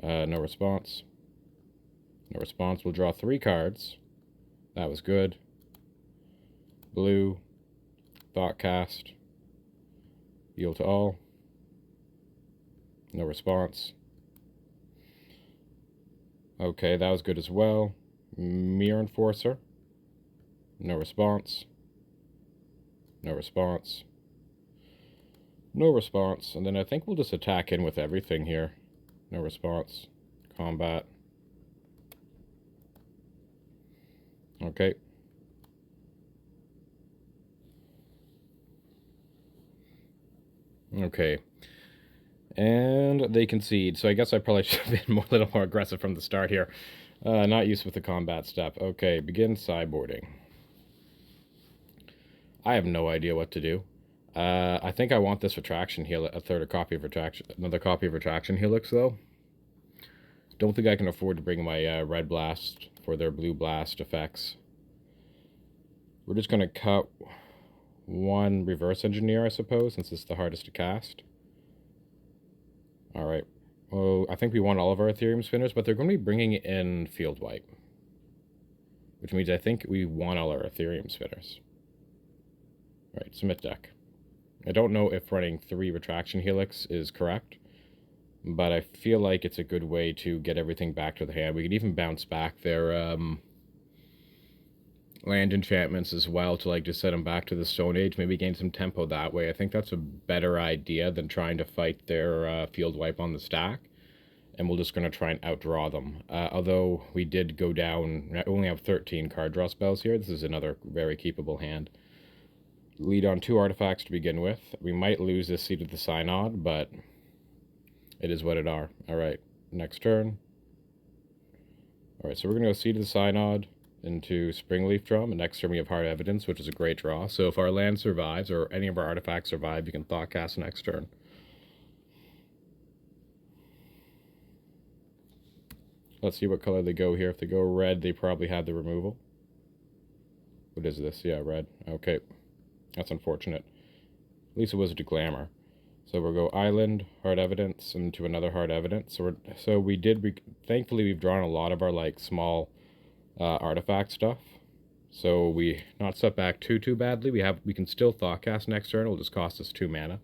No response. No response. We'll draw 3 cards. That was good. Blue. Thoughtcast. Yield to all. No response. Okay, that was good as well. Mirror Enforcer. No response. No response. No response. And then I think we'll just attack in with everything here. No response. Combat. Okay. Okay. And they concede. So I guess I probably should have been a little more aggressive from the start here. Not used with the combat step. Okay, begin sideboarding. I have no idea what to do. I think I want this Retraction Helix, another copy of Retraction Helix, though. Don't think I can afford to bring my Red Blast for their Blue Blast effects. We're just going to cut 1 Reverse Engineer, I suppose, since it's the hardest to cast. Alright. Well, I think we want all of our Ethereum Spinners, but they're going to be bringing in Field Wipe. Which means I think we want all our Ethereum Spinners. Alright, submit deck. I don't know if running 3 Retraction Helix is correct, but I feel like it's a good way to get everything back to the hand. We can even bounce back their land enchantments as well to like just set them back to the Stone Age, maybe gain some tempo that way. I think that's a better idea than trying to fight their field wipe on the stack. And we're just going to try and outdraw them. Although we did go down, I only have 13 card draw spells here. This is another very keepable hand. Lead on 2 artifacts to begin with. We might lose this Seat of the Synod, but it is what it are. Alright, next turn. Alright, so we're going to go Seat of the Synod into Springleaf Drum, and next turn we have Hard Evidence, which is a great draw. So if our land survives, or any of our artifacts survive, you can Thoughtcast next turn. Let's see what color they go here. If they go red, they probably have the removal. What is this? Yeah, red. Okay. That's unfortunate. At least it was a Declamor. So we'll go Island, Hard Evidence, into another Hard Evidence. Thankfully, we've drawn a lot of our, like, small artifact stuff. So we not set back too badly. We can still Thoughtcast next turn. It'll just cost us 2 mana.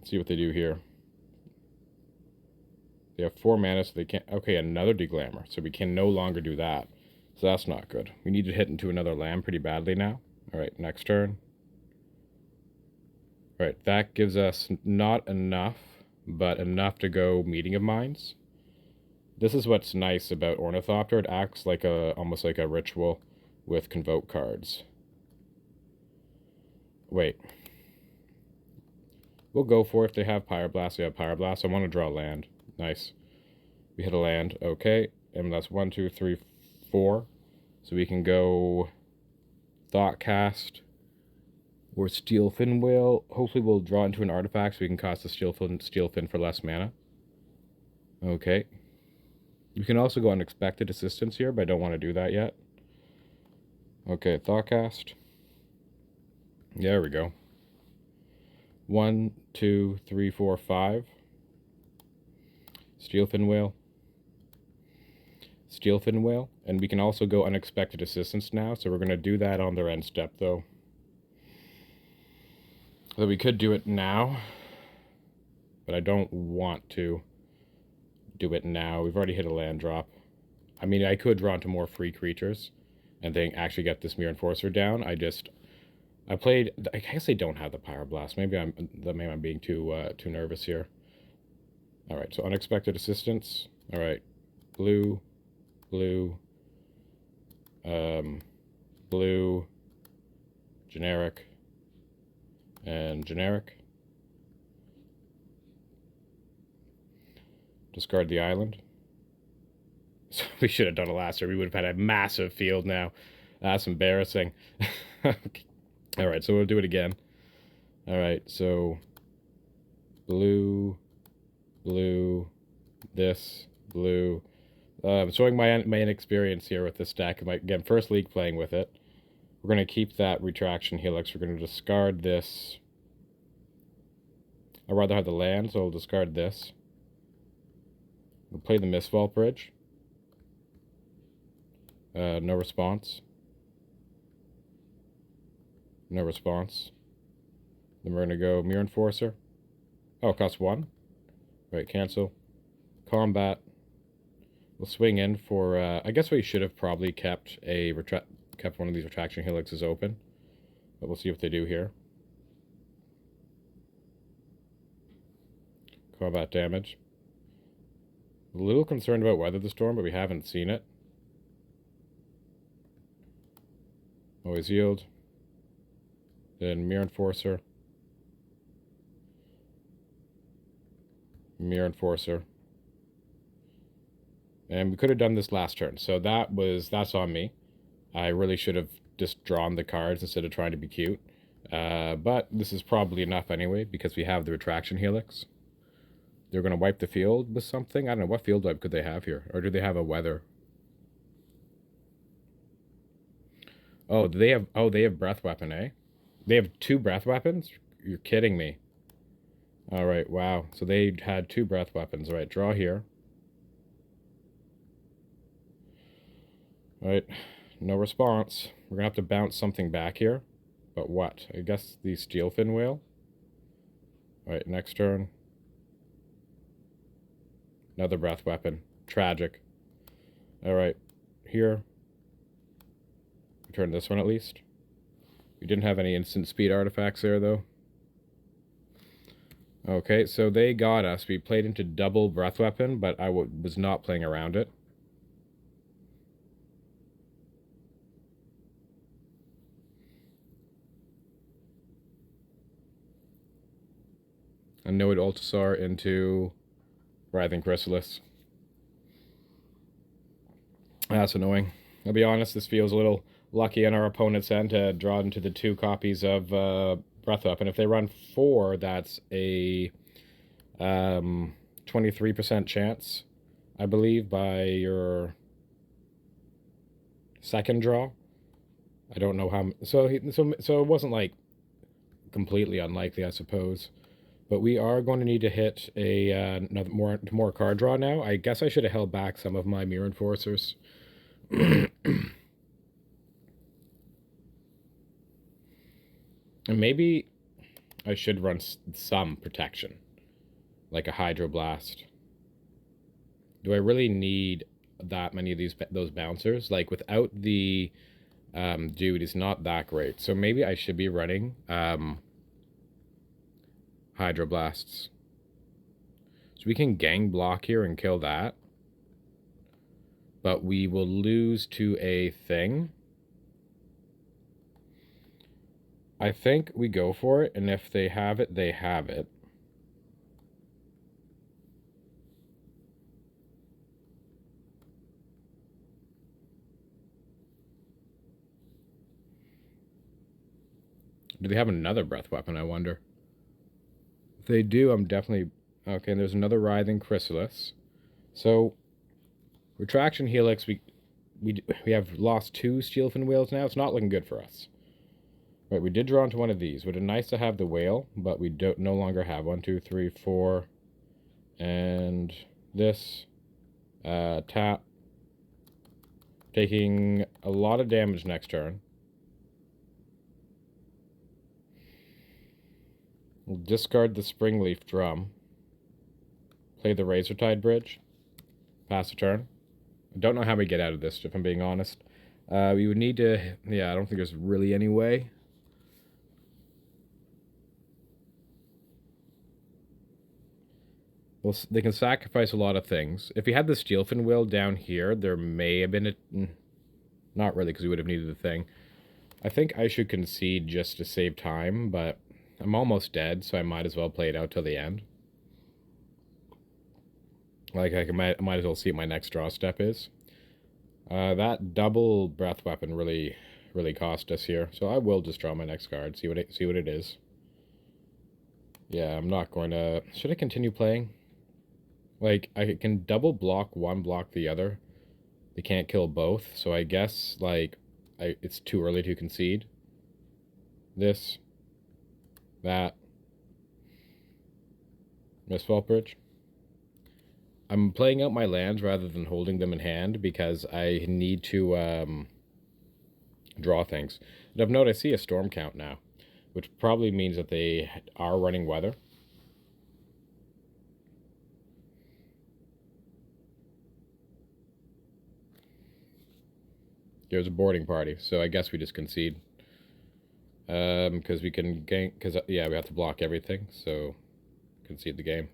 Let's see what they do here. They have 4 mana, so they can't... Okay, another Declamor. So we can no longer do that. So that's not good. We need to hit into another land pretty badly now. Alright, next turn. Alright, that gives us not enough, but enough to go Meeting of Minds. This is what's nice about Ornithopter. It acts like almost like a ritual with Convoke cards. Wait. We'll go for it if they have Pyroblast. They have Pyroblast. I want to draw land. Nice. We hit a land. Okay. And that's 1, 2, 3, 4. So we can go Thoughtcast or Steelfin Whale. Hopefully we'll draw into an artifact so we can cast the Steelfin for less mana. Okay. You can also go Unexpected Assistance here, but I don't want to do that yet. Okay, Thoughtcast. There we go. 1, 2, 3, 4, 5. Steelfin Whale. Steelfin Whale. And we can also go Unexpected Assistance now, so we're going to do that on their end step, though. So we could do it now, but I don't want to do it now. We've already hit a land drop. I mean, I could draw into more free creatures and then actually get this Mirror Enforcer down. I guess I don't have the Pyroblast. Maybe I'm being too nervous here. All right, so Unexpected Assistance. All right, blue, blue, blue, generic, and generic. Discard the island. So we should have done it last year. We would have had a massive field now. That's embarrassing. All right, so we'll do it again. All right, so blue, blue, this, blue. I'm showing my inexperience here with this deck. Again, first league playing with it. We're going to keep that Retraction Helix. We're going to discard this. I'd rather have the land, so we'll discard this. We'll play the Mistvault Bridge. No response. No response. Then we're going to go Mirror Enforcer. Oh, it costs 1. Right, cancel. Combat. We'll swing in for... I guess we should have probably kept one of these Retraction Helixes open. But we'll see what they do here. Combat damage. A little concerned about Weather the Storm, but we haven't seen it. Always yield. Then Mirror Enforcer. Mirror Enforcer. And we could have done this last turn, so that's on me. I really should have just drawn the cards instead of trying to be cute. But this is probably enough anyway, because we have the Retraction Helix. They're going to wipe the field with something. I don't know, what field wipe could they have here? Or do they have a weather? Oh, they have Breath Weapon, eh? They have 2 Breath Weapons? You're kidding me. All right, wow. So they had 2 Breath Weapons. All right, draw here. All right, no response. We're going to have to bounce something back here. But what? I guess the Steelfin Whale. All right, next turn. Another Breath Weapon. Tragic. All right, here. Return this one at least. We didn't have any instant speed artifacts there, though. Okay, so they got us. We played into double Breath Weapon, but I was not playing around it. A Noid Altasar into Writhing Chrysalis. That's annoying. I'll be honest, this feels a little lucky on our opponent's end to draw into the 2 copies of Breath Weapon. If they run 4, that's a 23% chance, I believe, by your second draw. I don't know how... So it wasn't, like, completely unlikely, I suppose. But we are going to need to hit a more card draw now. I guess I should have held back some of my Mirror Enforcers. And maybe I should run some protection, like a Hydroblast. Do I really need that many of those bouncers? Like, without the dude, is not that great. So maybe I should be running Hydroblasts. So we can gang block here and kill that. But we will lose to a thing. I think we go for it, and if they have it, they have it. Do they have another breath weapon, I wonder? If they do, I'm definitely... Okay, and there's another writhing chrysalis. So, retraction helix, we have lost 2 steel fin whales now. It's not looking good for us. Right, we did draw into one of these. Would have been nice to have the whale, but we no longer have 1, 2, 3, 4, and this tap, taking a lot of damage next turn. We'll discard the Springleaf Drum. Play the Razortide Bridge. Pass a turn. I don't know how we get out of this, if I'm being honest. We would need to... Yeah, I don't think there's really any way. Well, they can sacrifice a lot of things. If we had the Steelfin Whale down here, there may have been a... Not really, because we would have needed the thing. I think I should concede just to save time, but I'm almost dead, so I might as well play it out till the end. Like, I might as well see what my next draw step is. That double breath weapon really cost us here, so I will just draw my next card, see what it is. Yeah, I'm not going to... Should I continue playing? Like, I can double block one, block the other. They can't kill both, so I guess, like, it's too early to concede. This. That. Mistfall Bridge. I'm playing out my lands rather than holding them in hand because I need to draw things. And of note, I see a storm count now, which probably means that they are running weather. There's a boarding party, so I guess we just concede. Because we can gank, because, yeah, we have to block everything, so concede the game.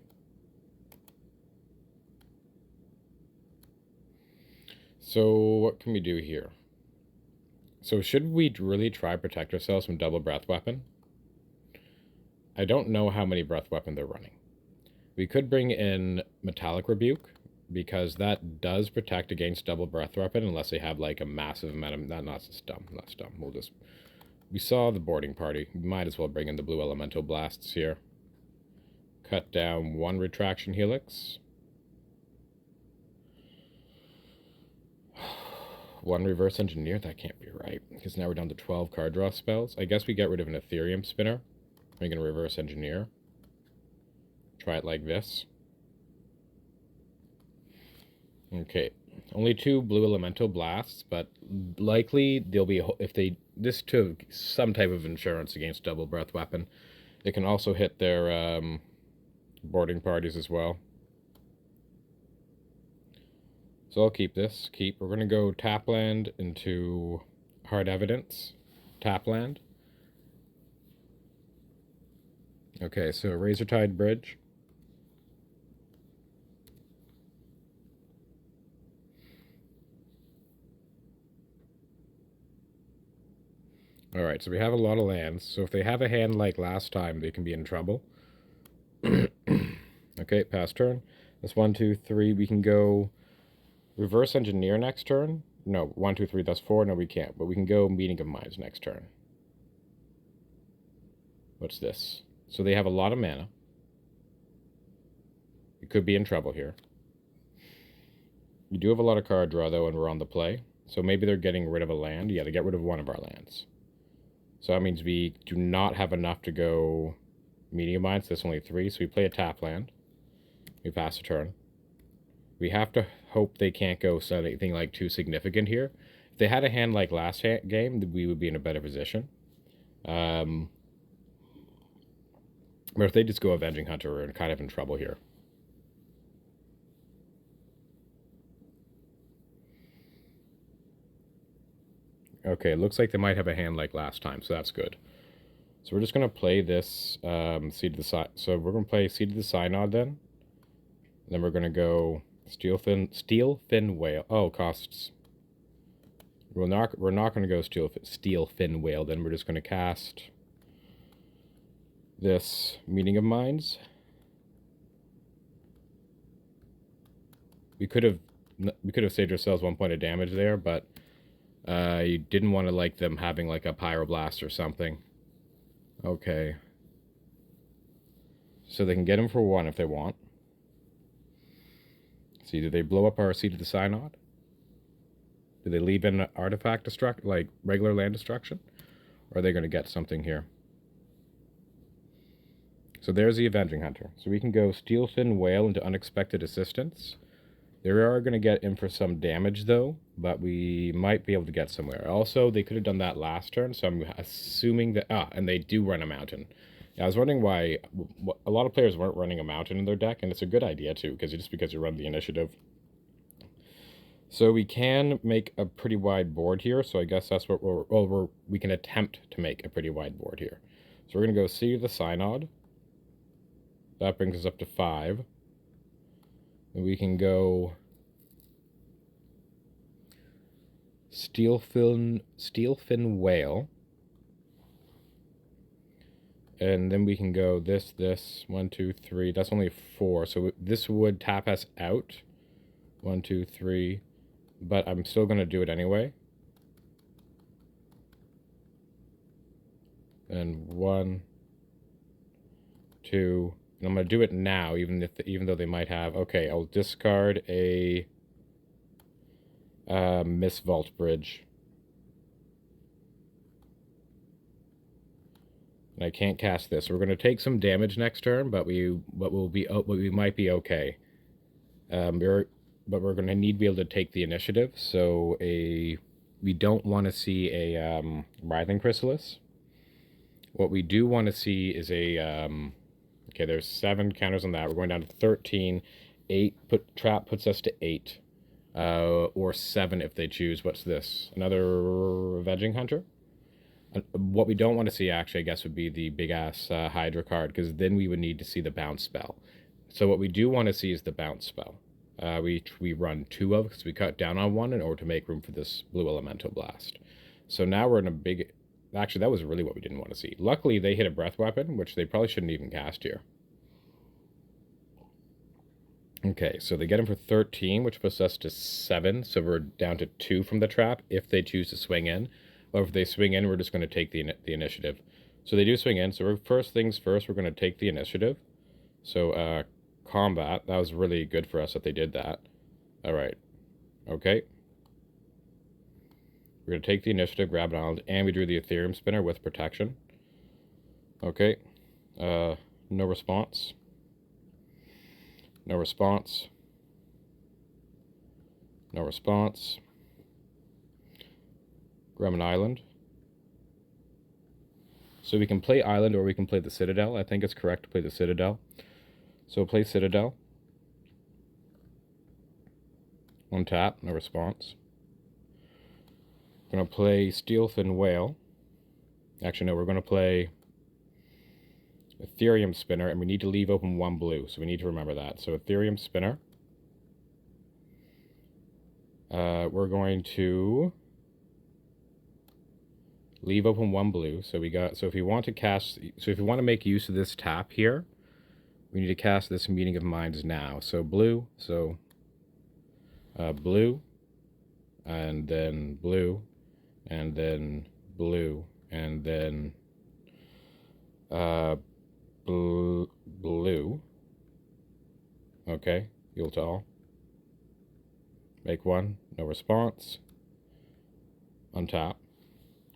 So what can we do here? So should we really try to protect ourselves from double breath weapon? I don't know how many breath weapon they're running. We could bring in Metallic Rebuke, because that does protect against double breath weapon unless they have like a massive amount of... That's dumb. We'll just... We saw the boarding party. We might as well bring in the blue elemental blasts here. Cut down 1 retraction helix. 1 reverse engineer? That can't be right, because now we're down to 12 card draw spells. I guess we get rid of an Ethereum spinner. We're going to reverse engineer. Try it like this. Okay, only 2 blue elemental blasts, but likely they'll be... If they... This to some type of insurance against double breath weapon. It can also hit their boarding parties as well. So I'll keep this. We're going to go tap land into hard evidence. Tap land. Okay, so Razortide Bridge. Alright, so we have a lot of lands. So if they have a hand like last time, they can be in trouble. Okay, pass turn. That's 1, 2, 3. We can go reverse engineer next turn. No, 1, 2, 3, that's 4. No, we can't. But we can go Meeting of Minds next turn. What's this? So they have a lot of mana. We could be in trouble here. We do have a lot of card draw, though, and we're on the play. So maybe they're getting rid of a land. Yeah, they get rid of one of our lands. So that means we do not have enough to go Meeting of Minds. There's only 3, so we play a tap land. We pass a turn. We have to hope they can't go anything like too significant here. If they had a hand like last game, we would be in a better position. But if they just go Avenging Hunter, we're kind of in trouble here. Okay, it looks like they might have a hand like last time, so that's good. So we're just going to play this Seed of the Synod. So we're going to play Seed of the Synod then. Then we're going to go steel fin whale. Oh, costs. We're not going to go steel fin whale. Then we're just going to cast this meeting of minds. We could have saved ourselves 1 point of damage there, but you didn't want to like them having like a pyroblast or something. Okay. So they can get him for 1 if they want. See, do they blow up our Seat of the Synod? Do they leave in artifact destruct, like regular land destruction? Or are they going to get something here? So there's the Avenging Hunter. So we can go Steelfin Whale into Unexpected Assistance. They are going to get in for some damage, though, but we might be able to get somewhere. Also, they could have done that last turn, so I'm assuming that... and they do run a mountain. Yeah, I was wondering why a lot of players weren't running a mountain in their deck, and it's a good idea, too, because you run the initiative. So we can make a pretty wide board here, so I guess that's what we can attempt to make a pretty wide board here. So we're going to go see the Synod. That brings us up to 5. And we can go Steelfin Whale. And then we can go this, 1, 2, 3. That's only 4. So this would tap us out. 1, 2, 3. But I'm still going to do it anyway. And 1, 2. And I'm going to do it now, even though they might have... Okay, I'll discard a Miss Vault Bridge. And I can't cast this. So we're going to take some damage next turn, but we might be okay. But we're going to need to be able to take the initiative. So we don't want to see a Writhing Chrysalis. What we do want to see is a okay, there's 7 counters on that. We're going down to 13. 8 trap puts us to 8. Or 7 if they choose. What's this? Another Avenging Hunter? What we don't want to see, actually, I guess, would be the big-ass Hydra card, because then we would need to see the bounce spell. So what we do want to see is the bounce spell. We run 2 of, because we cut down on 1 in order to make room for this Blue Elemental Blast. So now we're in a big... Actually, that was really what we didn't want to see. Luckily, they hit a Breath Weapon, which they probably shouldn't even cast here. Okay, so they get him for 13, which puts us to 7. So we're down to 2 from the trap if they choose to swing in. Or if they swing in, we're just going to take the initiative. So they do swing in. So first things first, we're going to take the initiative. So combat. That was really good for us that they did that. All right. Okay. We're going to take the initiative, grab an island, and we drew the Ethereum Spinner with protection. Okay. No response. No response. No response. Grab an island. So we can play island or we can play the Citadel. I think it's correct to play the Citadel. So play Citadel. One tap, no response. We're going to play Steelfin Whale. Actually, no, we're going to play Ethereum Spinner, and we need to leave open 1 blue, so we need to remember that. So Ethereum Spinner. We're going to leave open 1 blue. So if you want to make use of this tap here, we need to cast this Meeting of Minds now. So blue, blue, and then blue, and then blue, and then blue. Okay, heal to all. Make 1, no response. Untap.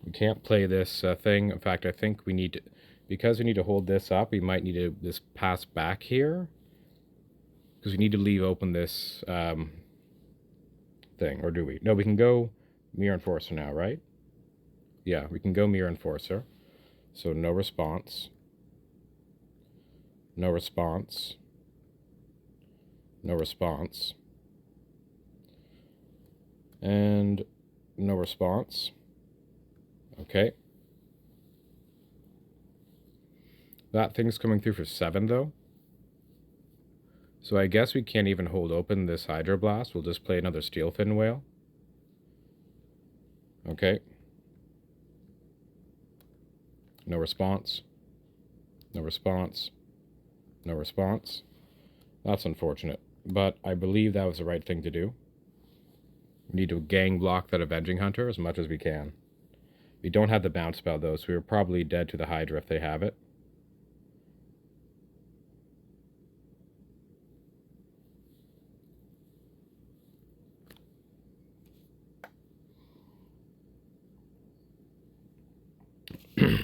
We can't play this thing. In fact, I think we need to, because we need to hold this up, we might need to just pass back here. Because we need to leave open this thing, or do we? No, we can go Mirror Enforcer now, right? Yeah, we can go Mirror Enforcer. So no response. No response. No response. And no response. Okay. That thing's coming through for 7, though. So I guess we can't even hold open this Hydroblast. We'll just play another Steelfin Whale. Okay. No response. No response. No response. That's unfortunate. But I believe that was the right thing to do. We need to gang block that Avenging Hunter as much as we can. We don't have the bounce spell though, so we're probably dead to the Hydra if they have it.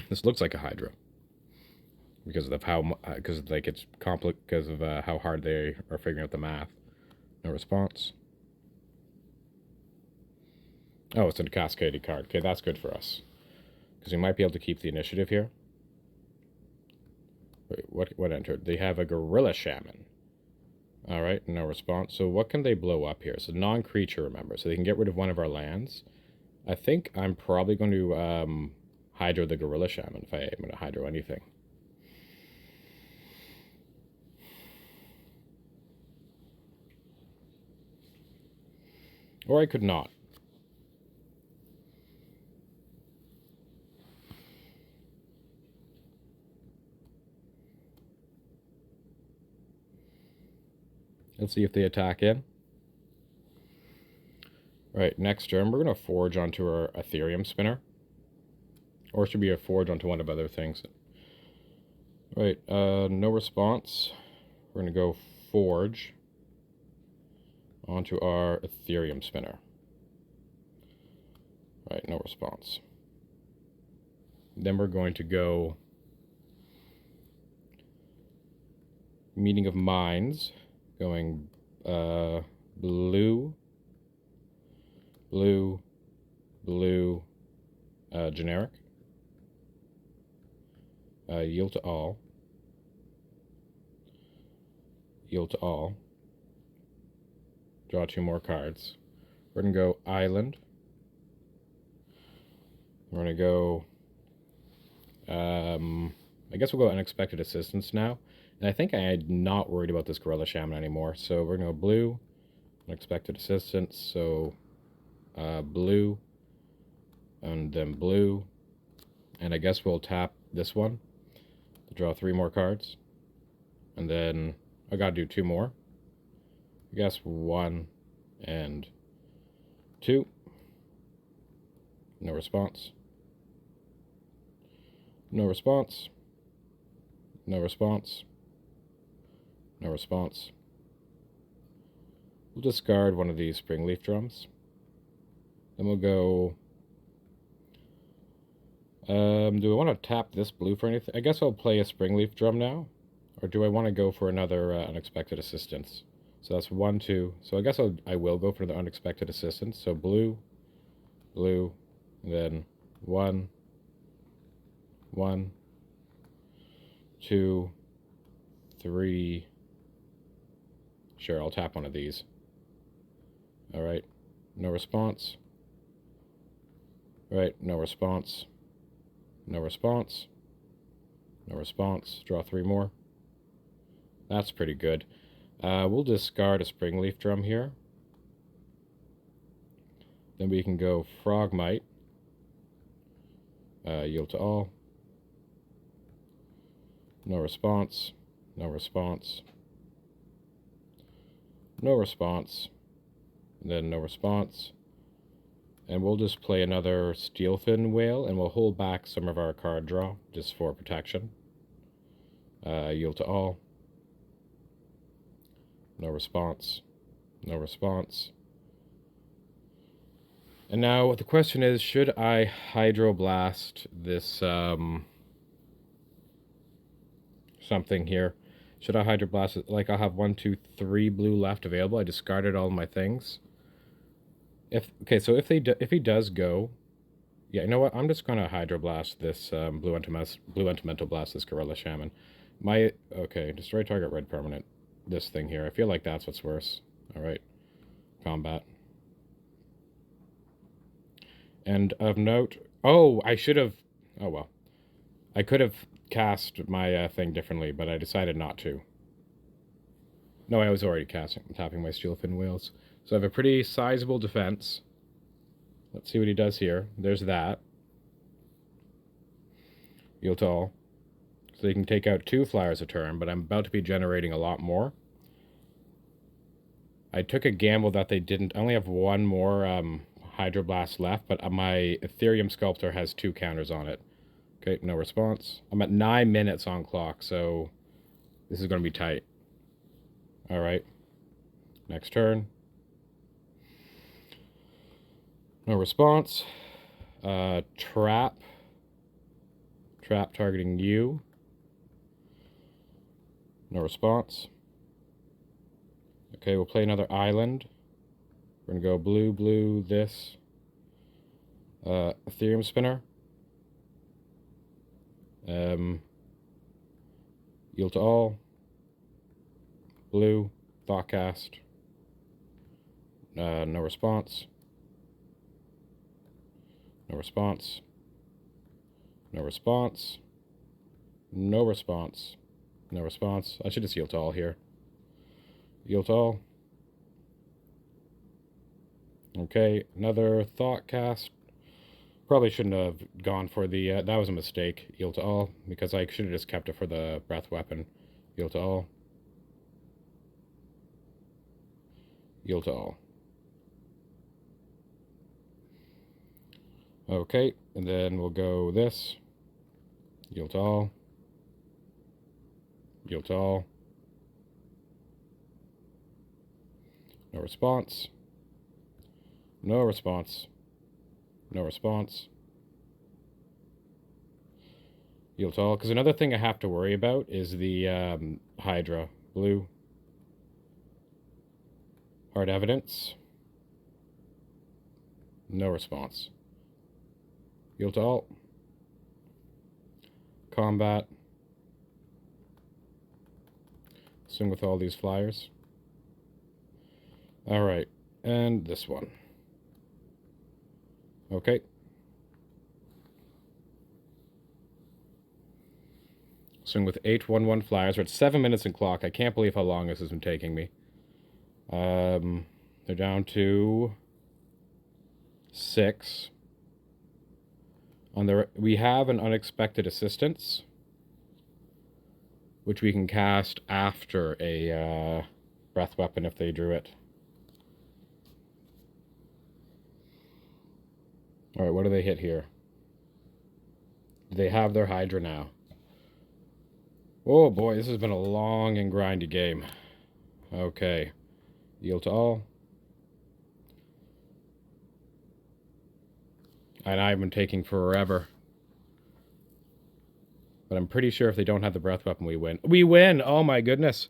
This looks like a Hydra because of how like it's complicated because of how hard they are figuring out the math. No response. Oh, it's a cascaded card. Okay, that's good for us because we might be able to keep the initiative here. Wait, what entered? They have a Gorilla Shaman. All right, no response. So what can they blow up here? So non-creature, remember, so they can get rid of one of our lands. I think I'm probably going to Hydro the Gorilla Shaman if I am going to Hydro anything. Or I could not. Let's see if they attack in. Right, next turn we're going to Forge onto our Ethereum Spinner. Or it should be a Forge onto one of other things. Right, no response. We're going to go Forge onto our Ethereum Spinner. Right, no response. Then we're going to go Meeting of Minds, going blue, blue, blue, generic, yield to all, yield to all, draw 2 more cards. We're going to go Island. We're going to go, I guess we'll go Unexpected Assistance now. And I think I'm not worried about this Gorilla Shaman anymore. So we're going to go blue, Unexpected Assistance, so blue, and then blue. And I guess we'll tap this one to draw 3 more cards. And then I gotta do 2 more. I guess 1 and 2. No response. No response. No response. No response. We'll discard one of these Springleaf Drums. Then we'll go... do I want to tap this blue for anything? I guess I'll play a Springleaf Drum now. Or do I want to go for another Unexpected Assistance? So that's 1, 2. So I guess I will go for the Unexpected Assistance. So blue, blue, and then 1, 1, 2, 3. Sure, I'll tap one of these. Alright, no response. Right, no response. No response. No response. Draw 3 more. That's pretty good. We'll discard a Springleaf Drum here. Then we can go Frogmite. Yield to all. No response. No response. No response. And then no response. And we'll just play another Steelfin Whale, and we'll hold back some of our card draw, just for protection. Yield to all. No response. No response. And now the question is, should I Hydroblast this something here? Should I Hydroblast it? Like, I'll have 1, 2, 3 blue left available. I discarded all my things. So if he does go, yeah, you know what? I'm just gonna Hydroblast this blue Elemental Blast this Gorilla Shaman. Okay, destroy target red permanent. This thing here. I feel like that's what's worse. All right, combat. And of note, oh, I should have. Oh well, I could have cast my thing differently, but I decided not to. No, I was already tapping my Steelfin Whales. So I have a pretty sizable defense. Let's see what he does here. There's that. Yultal. So he can take out 2 flyers a turn, but I'm about to be generating a lot more. I took a gamble that they didn't. I only have 1 more Hydroblast left, but my Ethereum Sculptor has 2 counters on it. Okay, no response. I'm at 9 minutes on clock, so this is going to be tight. All right. Next turn. No response. Trap. Trap targeting you. No response. Okay, we'll play another island. We're going to go blue, blue, this. Ethereum Spinner. Yield to all. Blue. Thoughtcast. No response. No response. No response. No response. No response. I should just yield to all here. Yield to all. Okay, another Thoughtcast. Probably shouldn't have gone for the... that was a mistake. Yield to all. Because I should have just kept it for the breath weapon. Yield to all. Yield to all. Okay, and then we'll go this. Yield to all. Yield to all. No response. No response. No response. Yield to all. Because another thing I have to worry about is the Hydra. Blue. Hard evidence. No response. Yield to all. Combat. Swing with all these flyers. Alright, and this one. Okay. Swing with 8/1/1 flyers. We're at 7 minutes in clock. I can't believe how long this has been taking me. They're down to 6. We have an unexpected assistance, which we can cast after a breath weapon if they drew it. Alright, what do they hit here? They have their Hydra now. Oh boy, this has been a long and grindy game. Okay. Yield to all. And I've been taking forever. But I'm pretty sure if they don't have the breath weapon, we win. We win! Oh my goodness.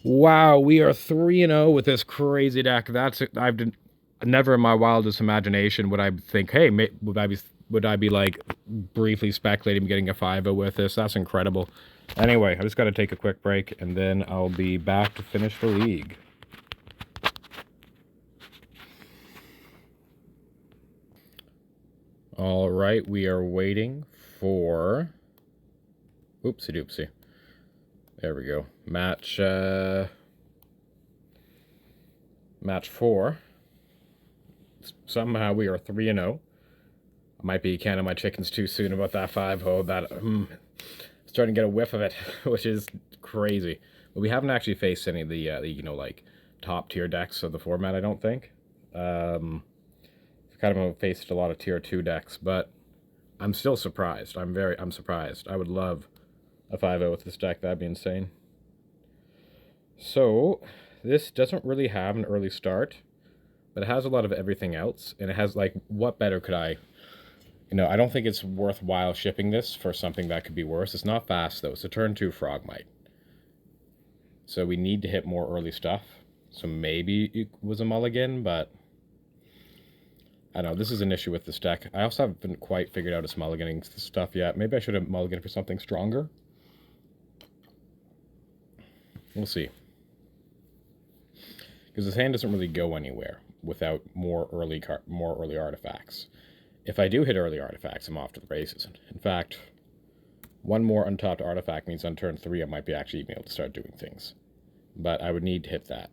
Wow, we are 3-0 with this crazy deck. Never in my wildest imagination would I think, hey, would I be like briefly speculating getting a 5-0 with this? That's incredible. Anyway, I just got to take a quick break, and then I'll be back to finish the league. All right, we are waiting for... Oopsie doopsie. There we go. Match 4. Somehow we are 3-0. I might be counting my chickens too soon about that 5-0. Starting to get a whiff of it, which is crazy. But we haven't actually faced any of the like top tier decks of the format, I don't think. Kind of faced a lot of tier 2 decks, but I'm still surprised. I'm surprised. I would love a 5-0 with this deck. That'd be insane. So this doesn't really have an early start, but it has a lot of everything else, and it has, like, what better could I... I don't think it's worthwhile shipping this for something that could be worse. It's not fast, though. It's a turn 2 Frogmite. So we need to hit more early stuff. So maybe it was a mulligan, but... I don't know. This is an issue with this deck. I also haven't quite figured out its mulliganing stuff yet. Maybe I should have mulliganed for something stronger. We'll see. Because this hand doesn't really go anywhere without more early artifacts. If I do hit early artifacts, I'm off to the races. In fact, one more untapped artifact means on turn 3 I might be actually even able to start doing things. but I would need to hit that.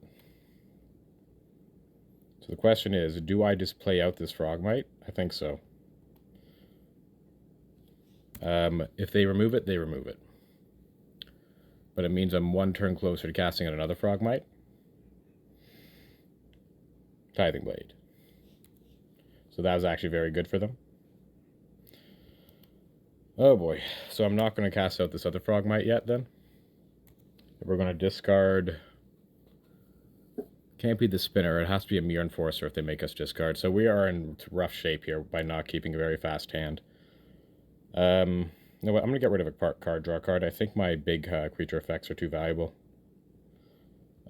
So the question is, do I just play out this Frogmite? I think so. If they remove it, they remove it. But it means I'm one turn closer to casting out another Frogmite. Tithing Blade. So that was actually very good for them. Oh boy. So I'm not going to cast out this other Frogmite yet then. We're going to discard... Can't be the spinner. It has to be a Mere Enforcer if they make us discard. So we are in rough shape here by not keeping a very fast hand. You know what? I'm going to get rid of a card, draw card. I think my big creature effects are too valuable.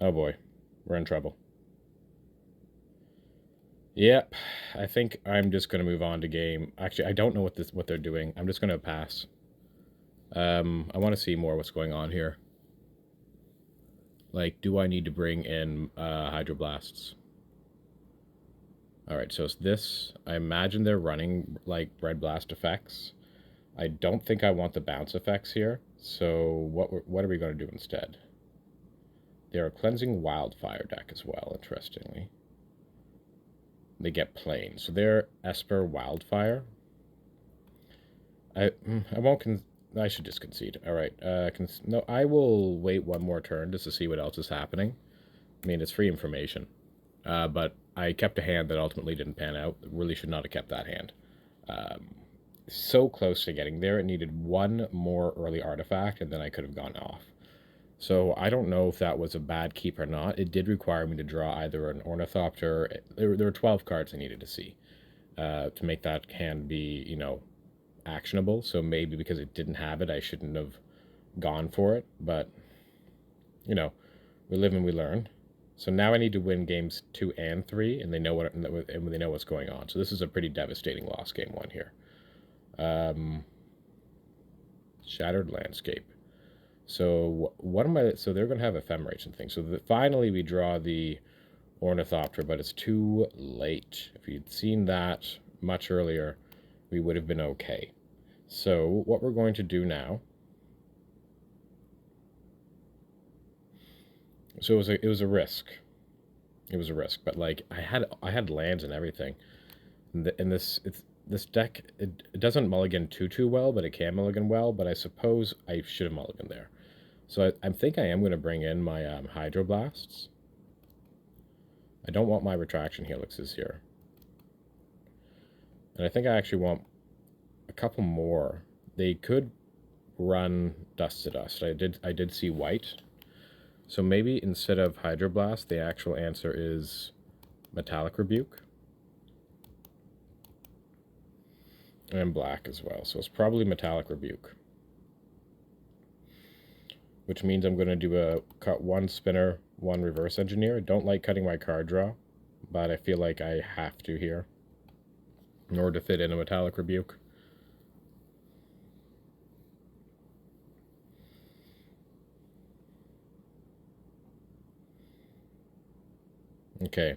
Oh boy. We're in trouble. Yep. I think I'm just going to move on to game. Actually, I don't know what they're doing. I'm just going to pass. I want to see more what's going on here. Like, do I need to bring in Hydroblasts? Alright, so it's this. I imagine they're running, like, Red Blast effects. I don't think I want the bounce effects here. So what are we going to do instead? They're a Cleansing Wildfire deck as well, interestingly. They get plain. So they're Esper Wildfire. I won't... I should just concede. Alright, no, I will wait one more turn just to see what else is happening. I mean, it's free information. But I kept a hand that ultimately didn't pan out. Really should not have kept that hand. So close to getting there. It needed one more early artifact, and then I could have gone off. So I don't know if that was a bad keep or not. It did require me to draw either an Ornithopter... There were 12 cards I needed to see to make that hand be, you know, actionable. So maybe because it didn't have it, I shouldn't have gone for it. But, you know, we live and we learn. So now I need to win games 2 and 3, and they know what's going on. So this is a pretty devastating loss, game 1 here. Shattered Landscape. So what am I? So they're going to have ephemeration thing. So finally we draw the Ornithopter, but it's too late. If you'd seen that much earlier, we would have been okay. So what we're going to do now. So it was a risk. It was a risk, but like I had lands and everything. And this deck it doesn't mulligan too well, but it can mulligan well. But I suppose I should have mulliganed there. So I think I am going to bring in my Hydroblasts. I don't want my Retraction Helixes here. And I think I actually want a couple more. They could run Dust to Dust. I did see white. So maybe instead of Hydroblast, the actual answer is Metallic Rebuke. And black as well. So it's probably Metallic Rebuke. Which means I'm going to do a cut 1 spinner, 1 reverse engineer. I don't like cutting my card draw, but I feel like I have to here in order to fit in a Metallic Rebuke. Okay,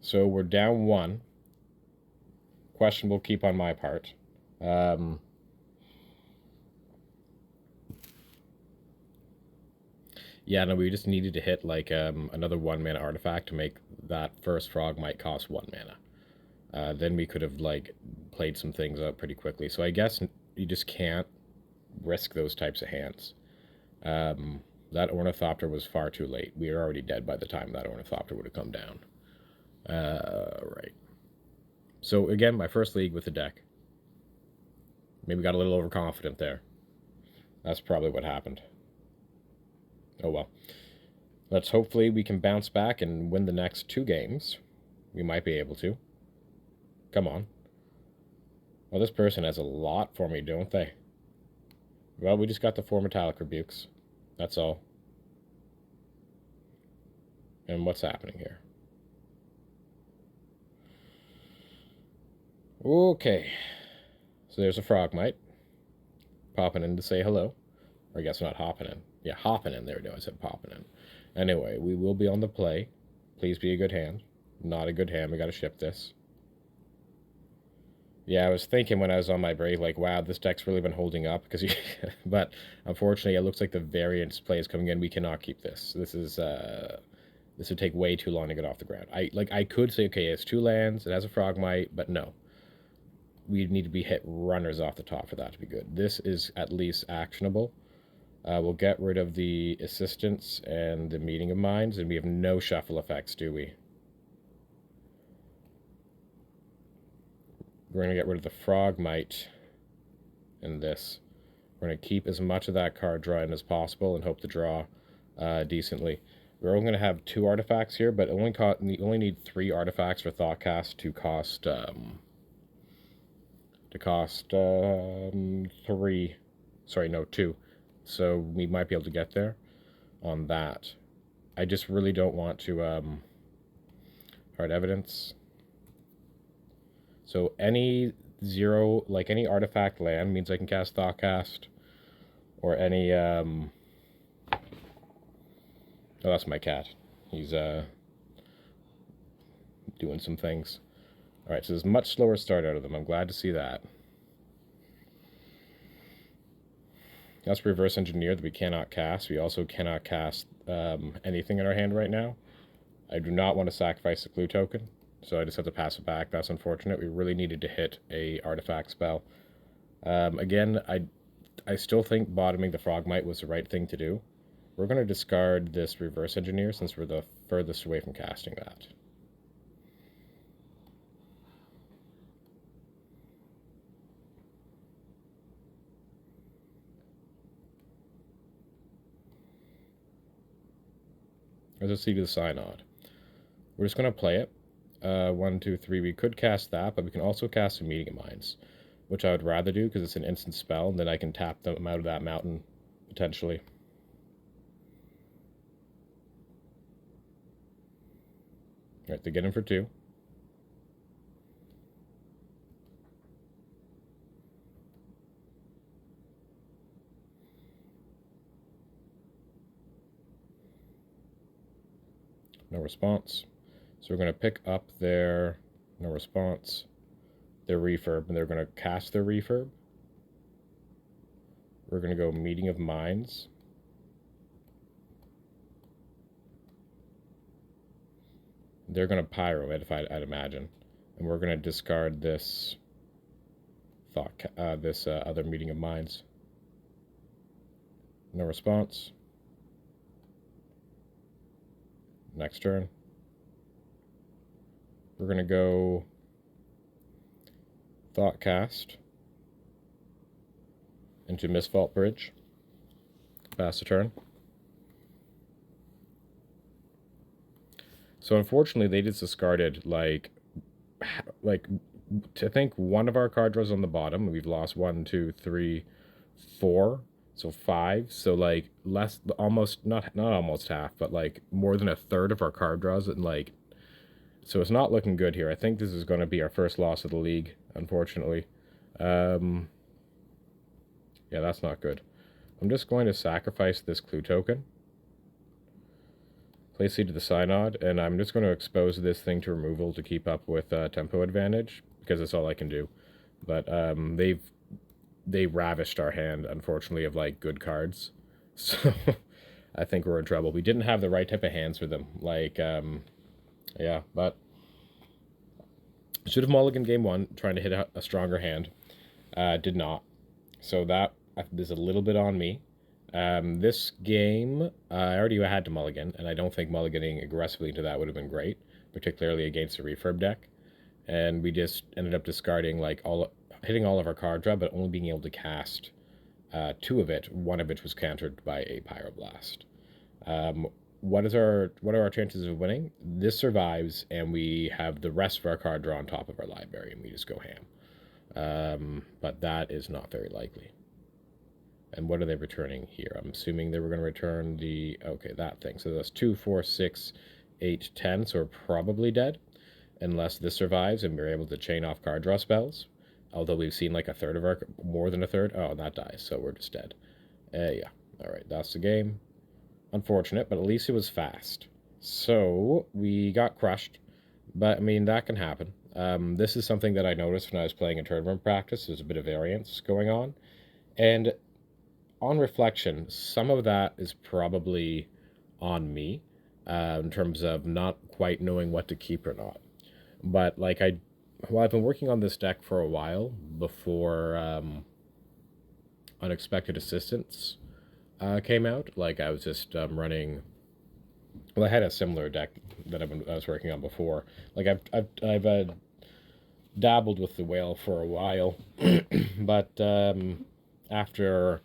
so we're down 1. Questionable keep on my part. Yeah, no, we just needed to hit like another 1-mana artifact to make that first Frogmite cost 1 mana. Then we could have like played some things out pretty quickly. So I guess you just can't risk those types of hands. That Ornithopter was far too late. We were already dead by the time that Ornithopter would have come down. Right. So again, my first league with the deck. Maybe got a little overconfident there. That's probably what happened. Oh well. Let's hopefully we can bounce back and win the next 2 games. We might be able to. Come on. Well, this person has a lot for me, don't they? Well, we just got the 4 Metallic Rebukes. That's all. And what's happening here? Okay. So there's a Frogmite. Popping in to say hello. Or I guess not hopping in. Yeah, hopping in. There we go. I said popping in. Anyway, we will be on the play. Please be a good hand. Not a good hand. We got to ship this. Yeah, I was thinking when I was on my break, like, wow, this deck's really been holding up because but unfortunately, it looks like the variance play is coming in. We cannot keep this. This would take way too long to get off the ground. I could say, okay, it's 2 lands, it has a Frogmite, but no. We need to be hit runners off the top for that to be good. This is at least actionable. We'll get rid of the assistance and the meeting of minds, and we have no shuffle effects, do we? We're going to get rid of the Frogmite in this. We're going to keep as much of that card draw in as possible and hope to draw decently. We're only going to have 2 artifacts here, but only need 3 artifacts for Thoughtcast to cost 3. Sorry, no, 2. So we might be able to get there on that. I just really don't want to hard evidence. So any any artifact land means I can cast Thoughtcast, or any oh, that's my cat. He's doing some things. All right, so there's a much slower start out of them. I'm glad to see that. That's reverse engineer that we cannot cast. We also cannot cast anything in our hand right now. I do not want to sacrifice the clue token, so I just have to pass it back. That's unfortunate. We really needed to hit a artifact spell. Again, I still think bottoming the Frogmite was the right thing to do. We're going to discard this reverse engineer since we're the furthest away from casting that. Let's see to the Synod. We're just going to play it. 1, 2, 3. We could cast that, but we can also cast a Meeting of Minds, which I would rather do because it's an instant spell, and then I can tap them out of that mountain, potentially. All right, they get him for 2. No response. So we're going to pick up their no response, their refurb, and they're going to cast their refurb. We're going to go Meeting of Minds. They're going to Pyro it, I'd imagine. And we're going to discard this other Meeting of Minds. No response. Next turn. We're going to go Thoughtcast into Misfault Bridge. Pass the turn. So unfortunately, they just discarded like I think one of our card draws on the bottom. We've lost 1, 2, 3, 4, so 5. So like less, almost not almost half, but like more than a third of our card draws, and like, so it's not looking good here. I think this is going to be our first loss of the league, unfortunately. Yeah, that's not good. I'm just going to sacrifice this clue token. Place Seed to the Synod, and I'm just going to expose this thing to removal to keep up with tempo advantage, because that's all I can do. But they ravished our hand, unfortunately, of like good cards. So I think we're in trouble. We didn't have the right type of hands for them. Like, yeah, but should have mulliganed game 1, trying to hit a stronger hand. Did not. So that is a little bit on me. This game, I already had to mulligan, and I don't think mulliganing aggressively into that would have been great, particularly against a refurb deck. And we just ended up discarding like hitting all of our card draw, but only being able to cast 2 of it. 1 of which was countered by a Pyroblast. What are our chances of winning? This survives, and we have the rest of our card draw on top of our library, and we just go ham. But that is not very likely. And what are they returning here? I'm assuming they were going to return that thing. So that's 2, 4, 6, 8, 10. So we're probably dead, unless this survives and we're able to chain off card draw spells. Although we've seen like a third of more than a third. Oh, that dies, so we're just dead. Yeah. All right, that's the game. Unfortunate, but at least it was fast. So we got crushed. But I mean, that can happen. This is something that I noticed when I was playing in tournament practice. There's a bit of variance going on. And on reflection, some of that is probably on me in terms of not quite knowing what to keep or not. But like I've been working on this deck for a while before Unexpected Assistance came out. Like I was just running. Well, I had a similar deck that I was working on before. Like I've dabbled with the whale for a while, but after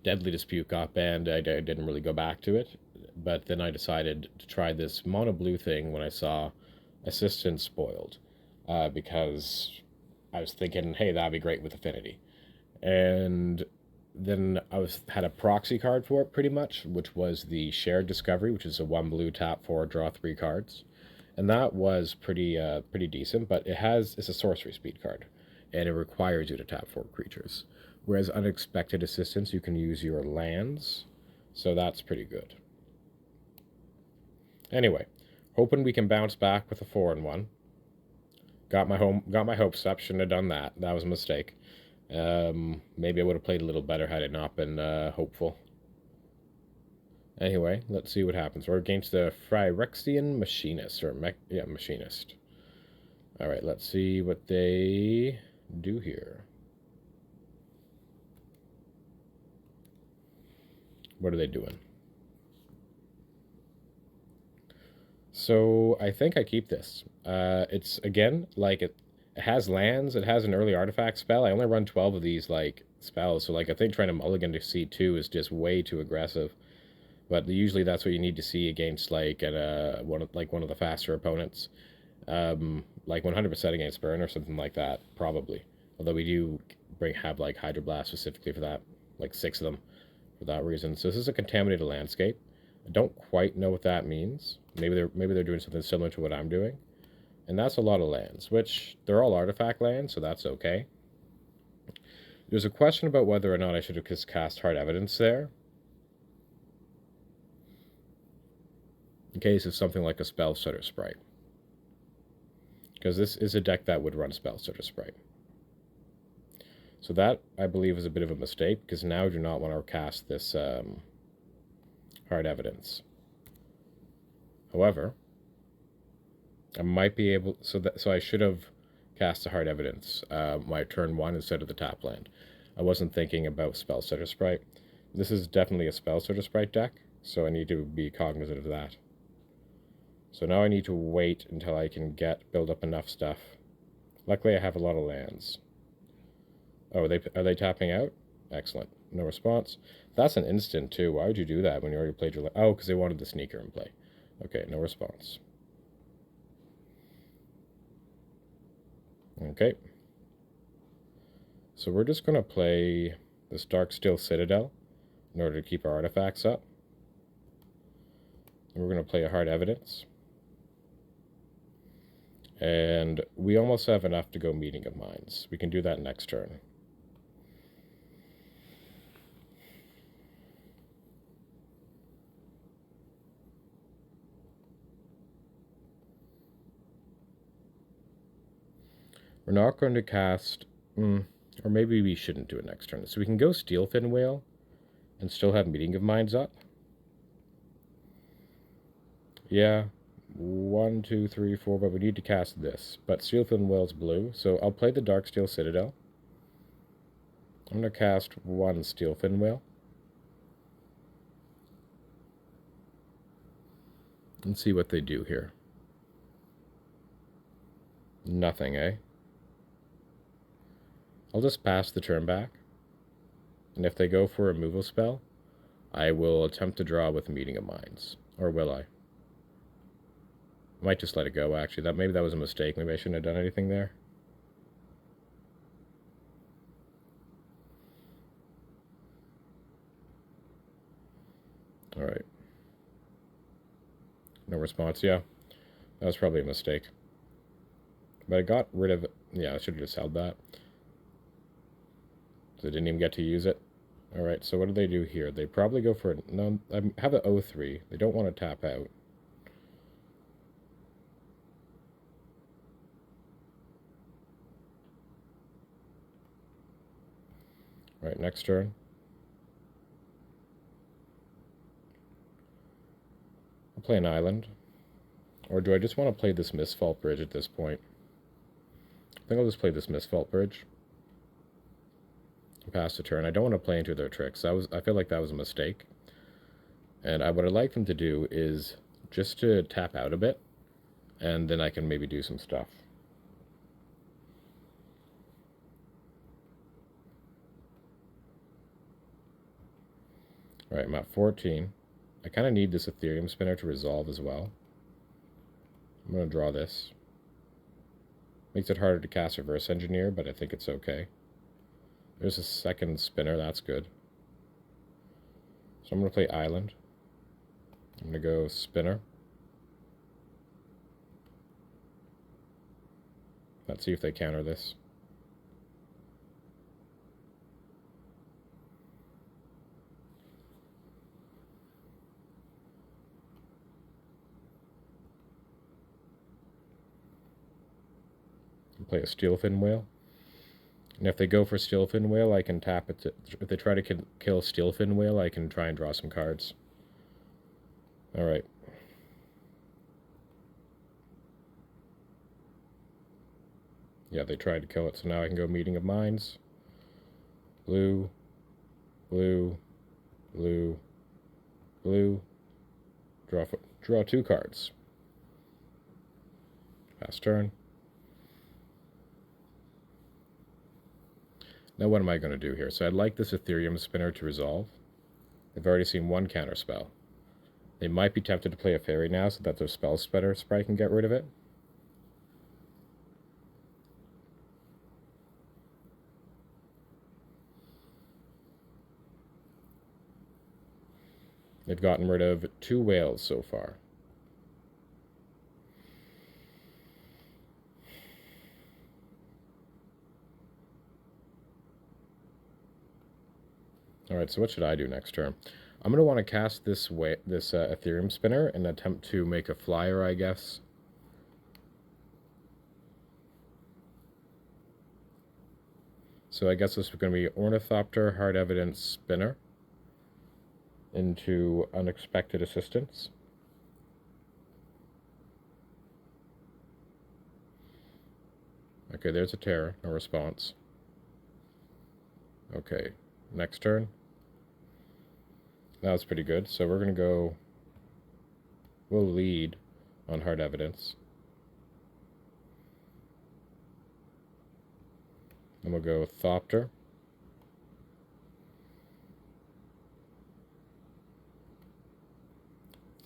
Deadly Dispute got banned, I didn't really go back to it. But then I decided to try this mono blue thing when I saw Assistance spoiled, because I was thinking, hey, that'd be great with Affinity. And then had a proxy card for it pretty much, which was the Shared Discovery, which is a 1 blue tap 4 draw 3 cards, and that was pretty decent. But it's a sorcery speed card, and it requires you to tap 4 creatures. Whereas Unexpected Assistance, you can use your lands, so that's pretty good. Anyway, hoping we can bounce back with a 4-1. Got my hopes up. Shouldn't have done that. That was a mistake. Maybe I would have played a little better had it not been hopeful. Anyway, let's see what happens. We're against the Phyrexian Machinist, Machinist. All right, let's see what they do here. What are they doing? So I think I keep this. It's again like it has lands. It has an early artifact spell. I only run 12 of these like spells, so like I think trying to mulligan to C2 is just way too aggressive. But usually that's what you need to see against like one of the faster opponents, like 100% against Burn or something like that, probably. Although we do have like Hydroblast specifically for that, like 6 of them for that reason. So this is a contaminated landscape. I don't quite know what that means. Maybe they're doing something similar to what I'm doing, and that's a lot of lands, which they're all artifact lands, so that's okay. There's a question about whether or not I should have just cast Hard Evidence there, in case it's something like a Spell Stutter Sprite, because this is a deck that would run Spell Stutter Sprite. So that, I believe, is a bit of a mistake, because now I do not want to cast this Hard Evidence. However, I might be able, so I should have cast a Hard Evidence my turn 1 instead of the tap land. I wasn't thinking about Spell Stutter Sprite. This is definitely a Spell Stutter Sprite deck, so I need to be cognizant of that. So now I need to wait until I can build up enough stuff. Luckily I have a lot of lands. Oh, are they tapping out? Excellent. No response. That's an instant too. Why would you do that when you already played your... Oh, because they wanted the sneaker in play. Okay, no response. Okay. So we're just going to play this Darksteel Citadel in order to keep our artifacts up. And we're going to play a Hard Evidence. And we almost have enough to go Meeting of Minds. We can do that next turn. We're not going to cast... or maybe we shouldn't do it next turn. So we can go Steelfin Whale and still have Meeting of Minds up. Yeah, 1, 2, 3, 4, but we need to cast this. But Steelfin Whale's blue, so I'll play the Darksteel Citadel. I'm going to cast 1 Steelfin Whale. And see what they do here. Nothing, eh? I'll just pass the turn back. And if they go for a removal spell, I will attempt to draw with Meeting of Minds. Or will I? I might just let it go, actually. Maybe that was a mistake. Maybe I shouldn't have done anything there. Alright. No response, yeah. That was probably a mistake. But I got rid of it. Yeah, I should have just held that. So I didn't even get to use it. Alright, so what do they do here? They probably go for it. No, I have an 0-3. They don't want to tap out. Right, next turn. I'll play an island. Or do I just want to play this Misfault Bridge at this point? I think I'll just play this Misfault Bridge. And pass the turn. I don't want to play into their tricks. I feel like that was a mistake. And what I'd like them to do is just to tap out a bit, and then I can maybe do some stuff. Alright, I'm at 14. I kind of need this Ethereum spinner to resolve as well. I'm going to draw this. Makes it harder to cast Reverse Engineer, but I think it's okay. There's a second spinner, that's good. So I'm going to play Island. I'm going to go Spinner. Let's see if they counter this. Play a Steelfin Whale. And if they go for Steelfin Whale, I can tap it to... If they try to kill Steelfin Whale, I can try and draw some cards. Alright. Yeah, they tried to kill it, so now I can go Meeting of Minds. Blue. Blue. Blue. Blue. Draw 2 cards. Pass turn. Now what am I going to do here? So I'd like this Ethereum spinner to resolve. They've already seen 1 counterspell. They might be tempted to play a fairy now so that their spell spreader sprite can get rid of it. They've gotten rid of 2 whales so far. Alright, so what should I do next turn? I'm going to want to cast this Ethereum spinner and attempt to make a flyer, I guess. So I guess this is going to be Ornithopter, Hard Evidence, Spinner into Unexpected Assistance. Okay, there's a Terror, no response. Okay, next turn. That was pretty good, so we're going to go... We'll lead on Hard Evidence. Then we'll go Thopter.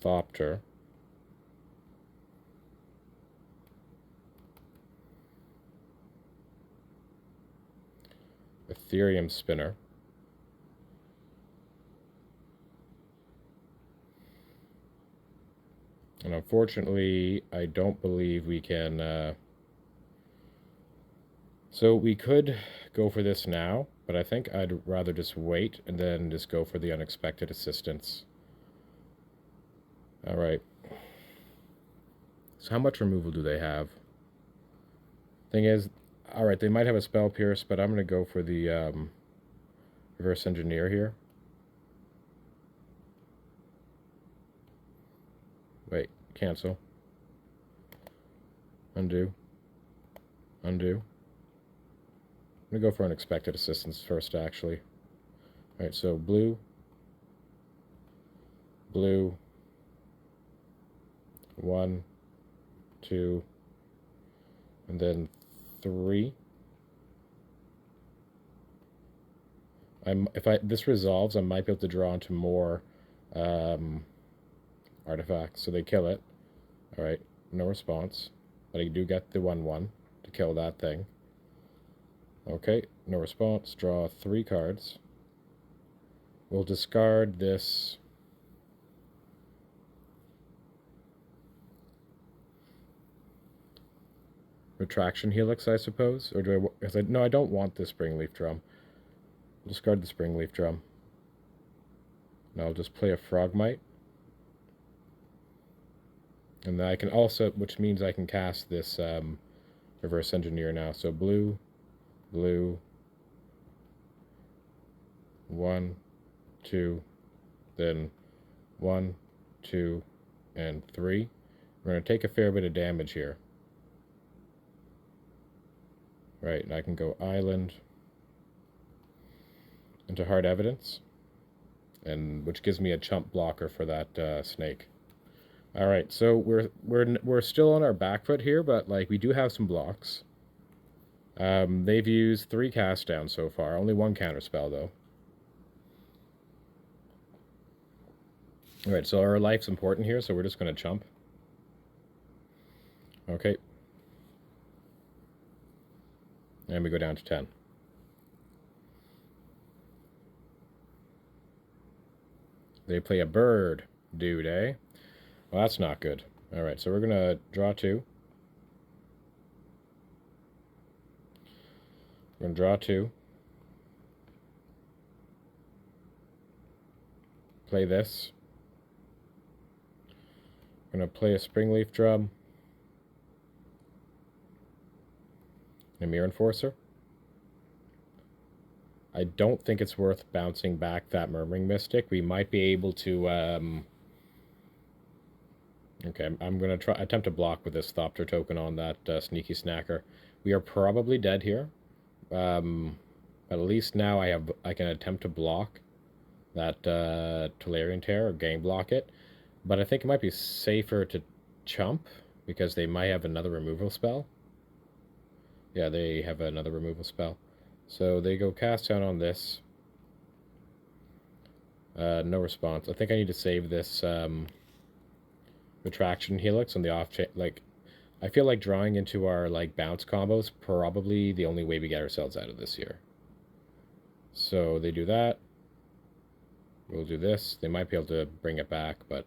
Thopter. Ethereum Spinner. And unfortunately, I don't believe we can... So we could go for this now, but I think I'd rather just wait and then just go for the Unexpected Assistance. Alright. So how much removal do they have? Thing is, alright, they might have a Spell Pierce, but I'm going to go for the Reverse Engineer here. Wait, cancel. Undo. Undo. I'm going to go for Unexpected Assistance first, actually. Alright, so blue. Blue. 1, 2, and then 3. If this resolves, I might be able to draw into more artifacts. So they kill it. Alright, no response. But I do get the 1/1 to kill that thing. Okay, no response. Draw 3 cards. We'll discard this... Retraction Helix, I suppose? Or do I... No, I don't want the Springleaf Drum. I'll discard the Springleaf Drum. Now I'll just play a Frogmite. And then I can also... Which means I can cast this Reverse Engineer now. So blue, blue, 1, 2, then 1, 2, and 3. We're going to take a fair bit of damage here. Right, and I can go island into hard evidence, and which gives me a chump blocker for that snake. All right, so we're still on our back foot here, but like we do have some blocks. They've used 3 cast down so far, only 1 counter spell though. All right, so our life's important here, so we're just going to chump. Okay. And we go down to 10. They play a bird, dude, eh? Well, that's not good. All right, so we're going to draw 2. We're going to draw 2. Play this. We're going to play a Springleaf Drum. A Mirror Enforcer. I don't think it's worth bouncing back that Murmuring Mystic. We might be able to... Okay, I'm going to attempt to block with this Thopter token on that Sneaky Snacker. We are probably dead here. But at least now I can attempt to block that Tolarian Tear or gang block it. But I think it might be safer to chump because they might have another removal spell. Yeah, they have another removal spell. So they go cast down on this. No response. I think I need to save this Retraction Helix on the off chain. Like, I feel like drawing into our like bounce combos probably the only way we get ourselves out of this here. So they do that. We'll do this. They might be able to bring it back, but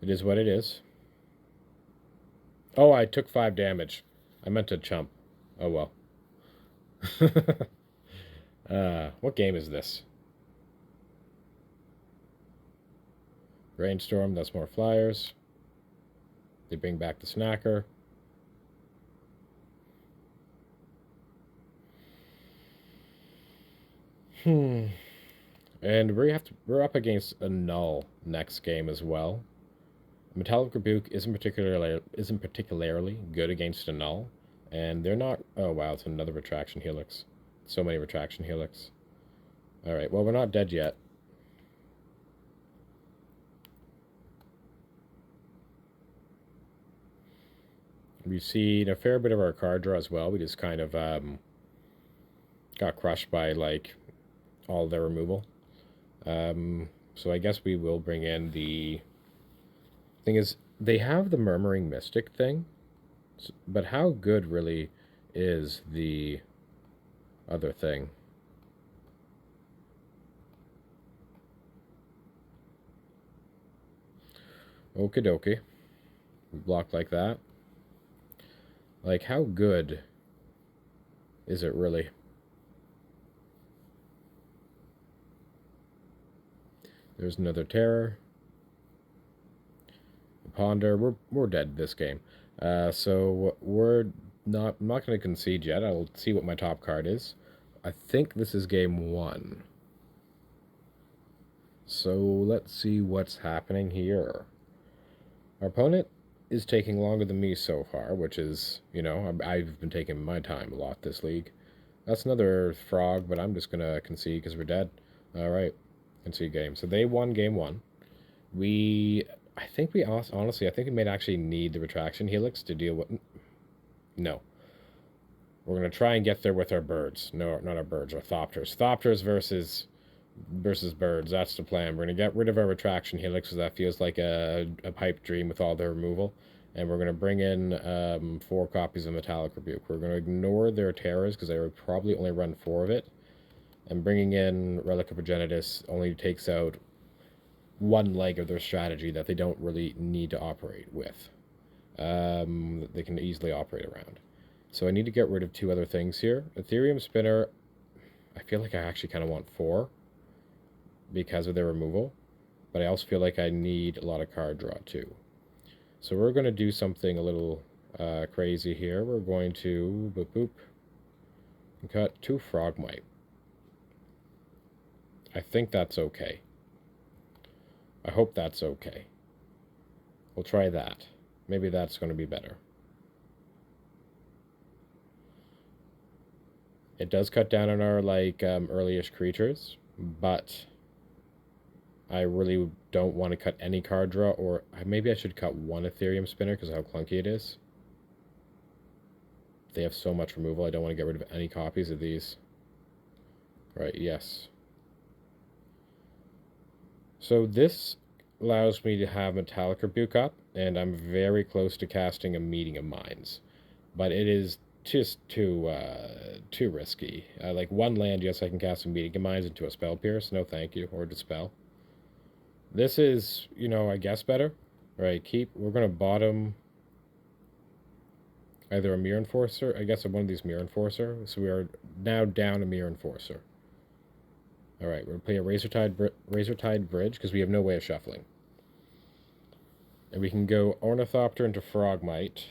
it is what it is. Oh, I took 5 damage. I meant to chump. Oh well. What game is this? Rainstorm, that's more flyers. They bring back the Snacker. And we're up against a null next game as well. Metallic Rebuke isn't particularly good against a null, and they're not. Oh wow, it's another Retraction Helix. So many Retraction Helix. All right, well we're not dead yet. We've seen a fair bit of our card draw as well. We just kind of got crushed by like all their removal. So I guess we will bring in the thing is they have the Murmuring Mystic thing, but how good really is the other thing? Okie dokie. We block like that. Like, how good is it really? There's another Terror. Ponder. We're dead this game. So I'm not going to concede yet. I'll see what my top card is. I think this is game 1. So let's see what's happening here. Our opponent is taking longer than me so far, which is, you know, I've been taking my time a lot this league. That's another frog, but I'm just going to concede because we're dead. All right, concede game. So they won game 1. I think we honestly, I think we may actually need the Retraction Helix to deal with... No. We're going to try and get there with our birds. No, not our birds, our Thopters. Thopters versus birds. That's the plan. We're going to get rid of our Retraction Helix because that feels like a pipe dream with all their removal. And we're going to bring in 4 copies of Metallic Rebuke. We're going to ignore their terrors because they would probably only run 4 of it. And bringing in Relic of Progenitus only takes out one leg of their strategy that they don't really need to operate with. They can easily operate around. So I need to get rid of 2 other things here. Ethereum Spinner, I feel like I actually kind of want 4 because of their removal. But I also feel like I need a lot of card draw too. So we're going to do something a little crazy here. We're going to boop boop cut 2 Frogmite. I think that's okay. I hope that's okay. We'll try that. Maybe that's going to be better. It does cut down on our like earlyish creatures, but I really don't want to cut any card draw, or maybe I should cut one Ethereum spinner because of how clunky it is. They have so much removal, I don't want to get rid of any copies of these. Right, yes. So this allows me to have Metallic Rebuke up, and I'm very close to casting a Meeting of Minds. But it is just too risky. Like one land, yes, I can cast a Meeting of Minds into a Spell Pierce. No thank you. Or Dispel. This is, I guess better. Right, we're going to bottom either a Mirror Enforcer. I guess one of these Mirror Enforcer. So we are now down a Mirror Enforcer. Alright, we're going to play a Razortide Bridge because we have no way of shuffling. And we can go Ornithopter into Frogmite.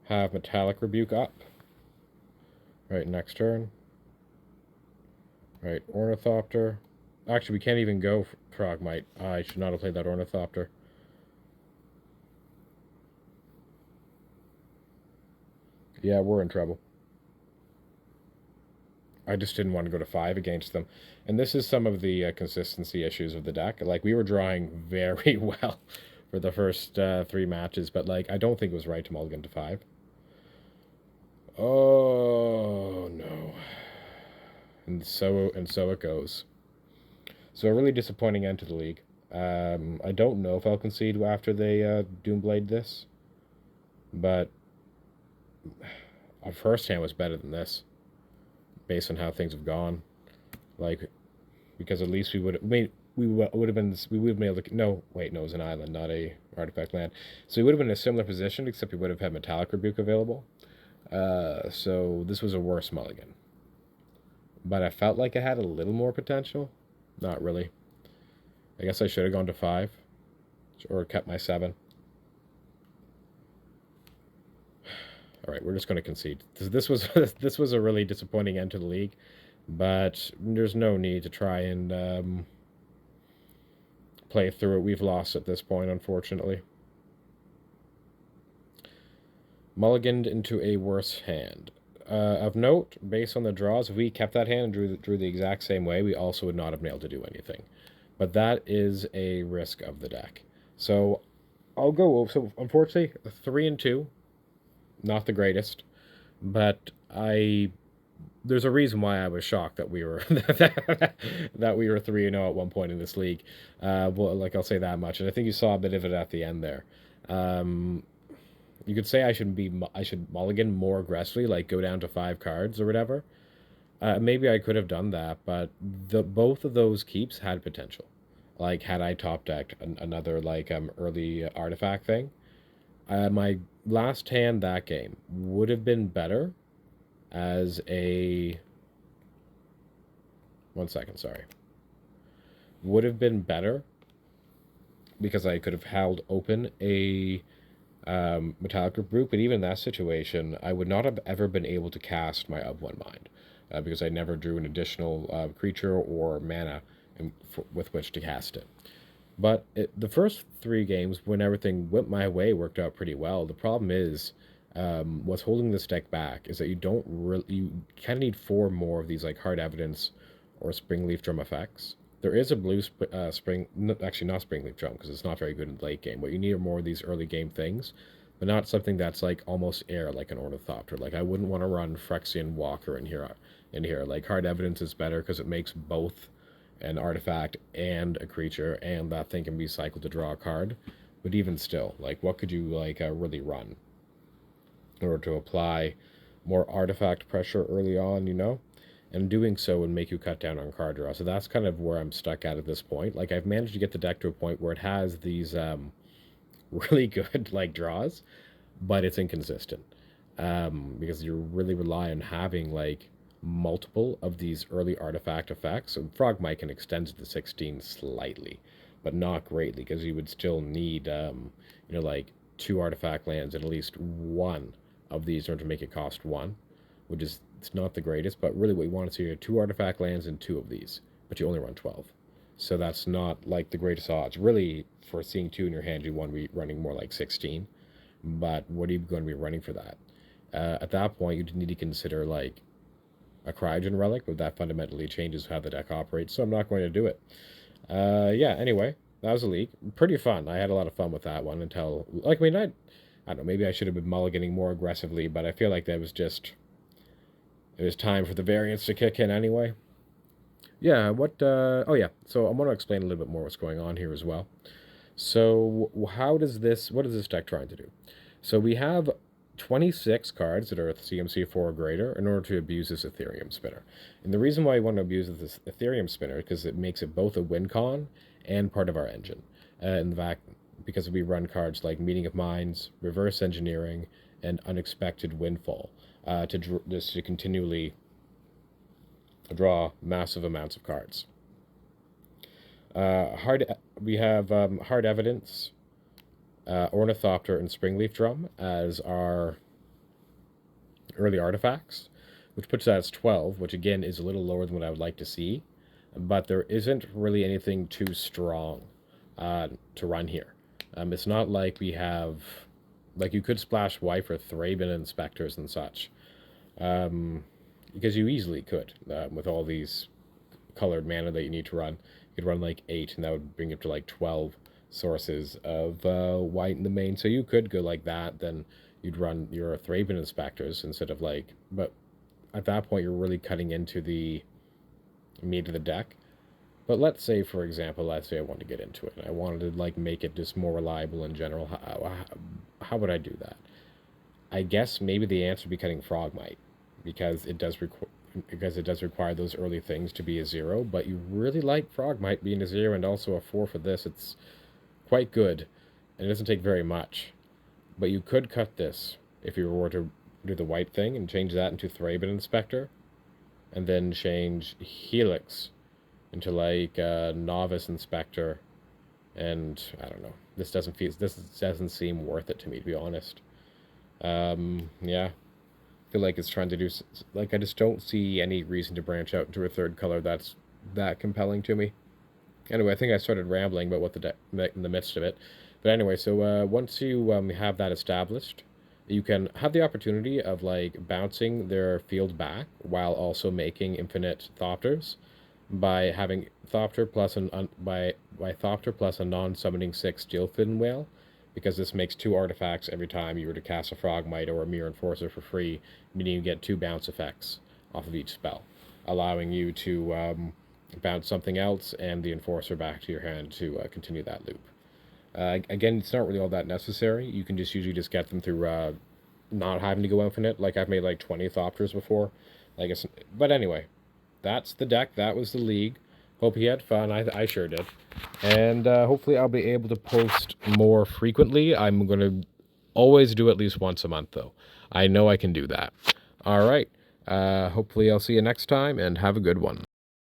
Have Metallic Rebuke up. Right, next turn. Right, Ornithopter. Actually, we can't even go Frogmite. I should not have played that Ornithopter. Yeah, we're in trouble. I just didn't want to go to 5 against them. And this is some of the consistency issues of the deck. Like, we were drawing very well for the first 3 matches, but, like, I don't think it was right to mulligan to 5. Oh, no. And so it goes. So a really disappointing end to the league. I don't know if I'll concede after they Doomblade this, but our first hand was better than this, based on how things have gone. Like, because at least we would have been able to. No, wait, no, it was an island, not a artifact land. So we would have been in a similar position, except we would have had Metallic Rebuke available. So this was a worse mulligan. But I felt like it had a little more potential. Not really. I guess I should have gone to 5. Or kept my 7. Alright, we're just going to concede. This was a really disappointing end to the league. But there's no need to try and play through it. We've lost at this point, unfortunately. Mulliganed into a worse hand. Of note, based on the draws, if we kept that hand and drew the exact same way, we also would not have been able to do anything. But that is a risk of the deck. So I'll go over. So unfortunately, 3 and 2, not the greatest, but there's a reason why I was shocked that we were that we were 3 and 0 at one point in this league. Well, like I'll say that much, and I think you saw a bit of it at the end there. You could say I should mulligan more aggressively, like go down to 5 cards or whatever. Maybe I could have done that, but both of those keeps had potential. Like, had I top decked another like early artifact thing, my last hand that game would have been better as a. 1 second, sorry. Would have been better because I could have held open a Metallic Rebuke, but even in that situation, I would not have ever been able to cast my Of One Mind because I never drew an additional creature or mana with which to cast it. But the first 3 games, when everything went my way, worked out pretty well. The problem is, what's holding this deck back is that you kind of need 4 more of these like Hard Evidence or Springleaf Drum effects. There is a blue actually not Springleaf Drum because it's not very good in the late game. What you need are more of these early game things, but not something that's like almost air like an Ornithopter. Like I wouldn't want to run Phyrexian Walker in here. Like Hard Evidence is better because it makes both an artifact and a creature, and that thing can be cycled to draw a card. But even still, like what could you like really run in order to apply more artifact pressure early on, and doing so would make you cut down on card draw. So that's kind of where I'm stuck at this point. Like I've managed to get the deck to a point where it has these really good like draws, but it's inconsistent because you really rely on having like multiple of these early artifact effects. And Frogmite can extend to 16 slightly, but not greatly because you would still need like 2 artifact lands and at least 1 of these in order to make it cost 1, which is it's not the greatest, but really what you want to see are 2 artifact lands and 2 of these, but you only run 12. So that's not like the greatest odds. Really, for seeing 2 in your hand, you want to be running more like 16. But what are you going to be running for that? At that point, you need to consider like a Cryogen relic, but that fundamentally changes how the deck operates, so I'm not going to do it. Yeah, anyway, that was a league. Pretty fun. I had a lot of fun with that one until, like, I mean, I don't know, maybe I should have been mulliganing more aggressively, but I feel like that was just, it was time for the variance to kick in anyway. Yeah, oh yeah, so I want to explain a little bit more what's going on here as well. So what is this deck trying to do? So we have 26 cards that are CMC 4 or greater in order to abuse this Ethereum spinner. And the reason why I want to abuse this Ethereum spinner is because it makes it both a win con and part of our engine. In fact, because we run cards like Meeting of Minds, Reverse Engineering, and Unexpected Windfall to continually draw massive amounts of cards. We have Hard Evidence, Ornithopter, and Springleaf Drum as our early artifacts, which puts that as 12, which again is a little lower than what I would like to see, but there isn't really anything too strong to run here. It's not like we have, like you could splash white for Thraben Inspectors and such, because you easily could, with all these colored mana that you need to run. You could run like 8, and that would bring you up to like 12 sources of white in the main. So you could go like that, then you'd run your Thraben Inspectors instead of like, but at that point you're really cutting into the meat of the deck. But let's say, for example, let's say I wanted to get into it, and I wanted to like make it just more reliable in general. How would I do that? I guess maybe the answer would be cutting Frogmite, because it does require those early things to be a 0, but you really like Frogmite being a 0 and also a 4 for this. It's quite good, and it doesn't take very much. But you could cut this if you were to do the white thing and change that into Thraben Inspector, and then change Helix into like Novice Inspector, and I don't know. This doesn't seem worth it to me, to be honest. Yeah. I feel like it's trying to do, like, I just don't see any reason to branch out into a third color that's that compelling to me. Anyway, I think I started rambling about what the deck in the midst of it. But anyway, so once you have that established, you can have the opportunity of like bouncing their field back while also making infinite Thopters by having Thopter plus by Thopter plus a non-summoning 6 Steelfin Whale, because this makes 2 artifacts every time you were to cast a Frogmite or a Mirror Enforcer for free, meaning you get 2 bounce effects off of each spell, allowing you to bounce something else and the Enforcer back to your hand to continue that loop. Again, it's not really all that necessary. You can just usually just get them through not having to go infinite. Like I've made like 20 Thopters before. But anyway, that's the deck. That was the league. Hope you had fun. I sure did. And hopefully I'll be able to post more frequently. I'm going to always do at least once a month, though. I know I can do that. All right. Hopefully I'll see you next time, and have a good one.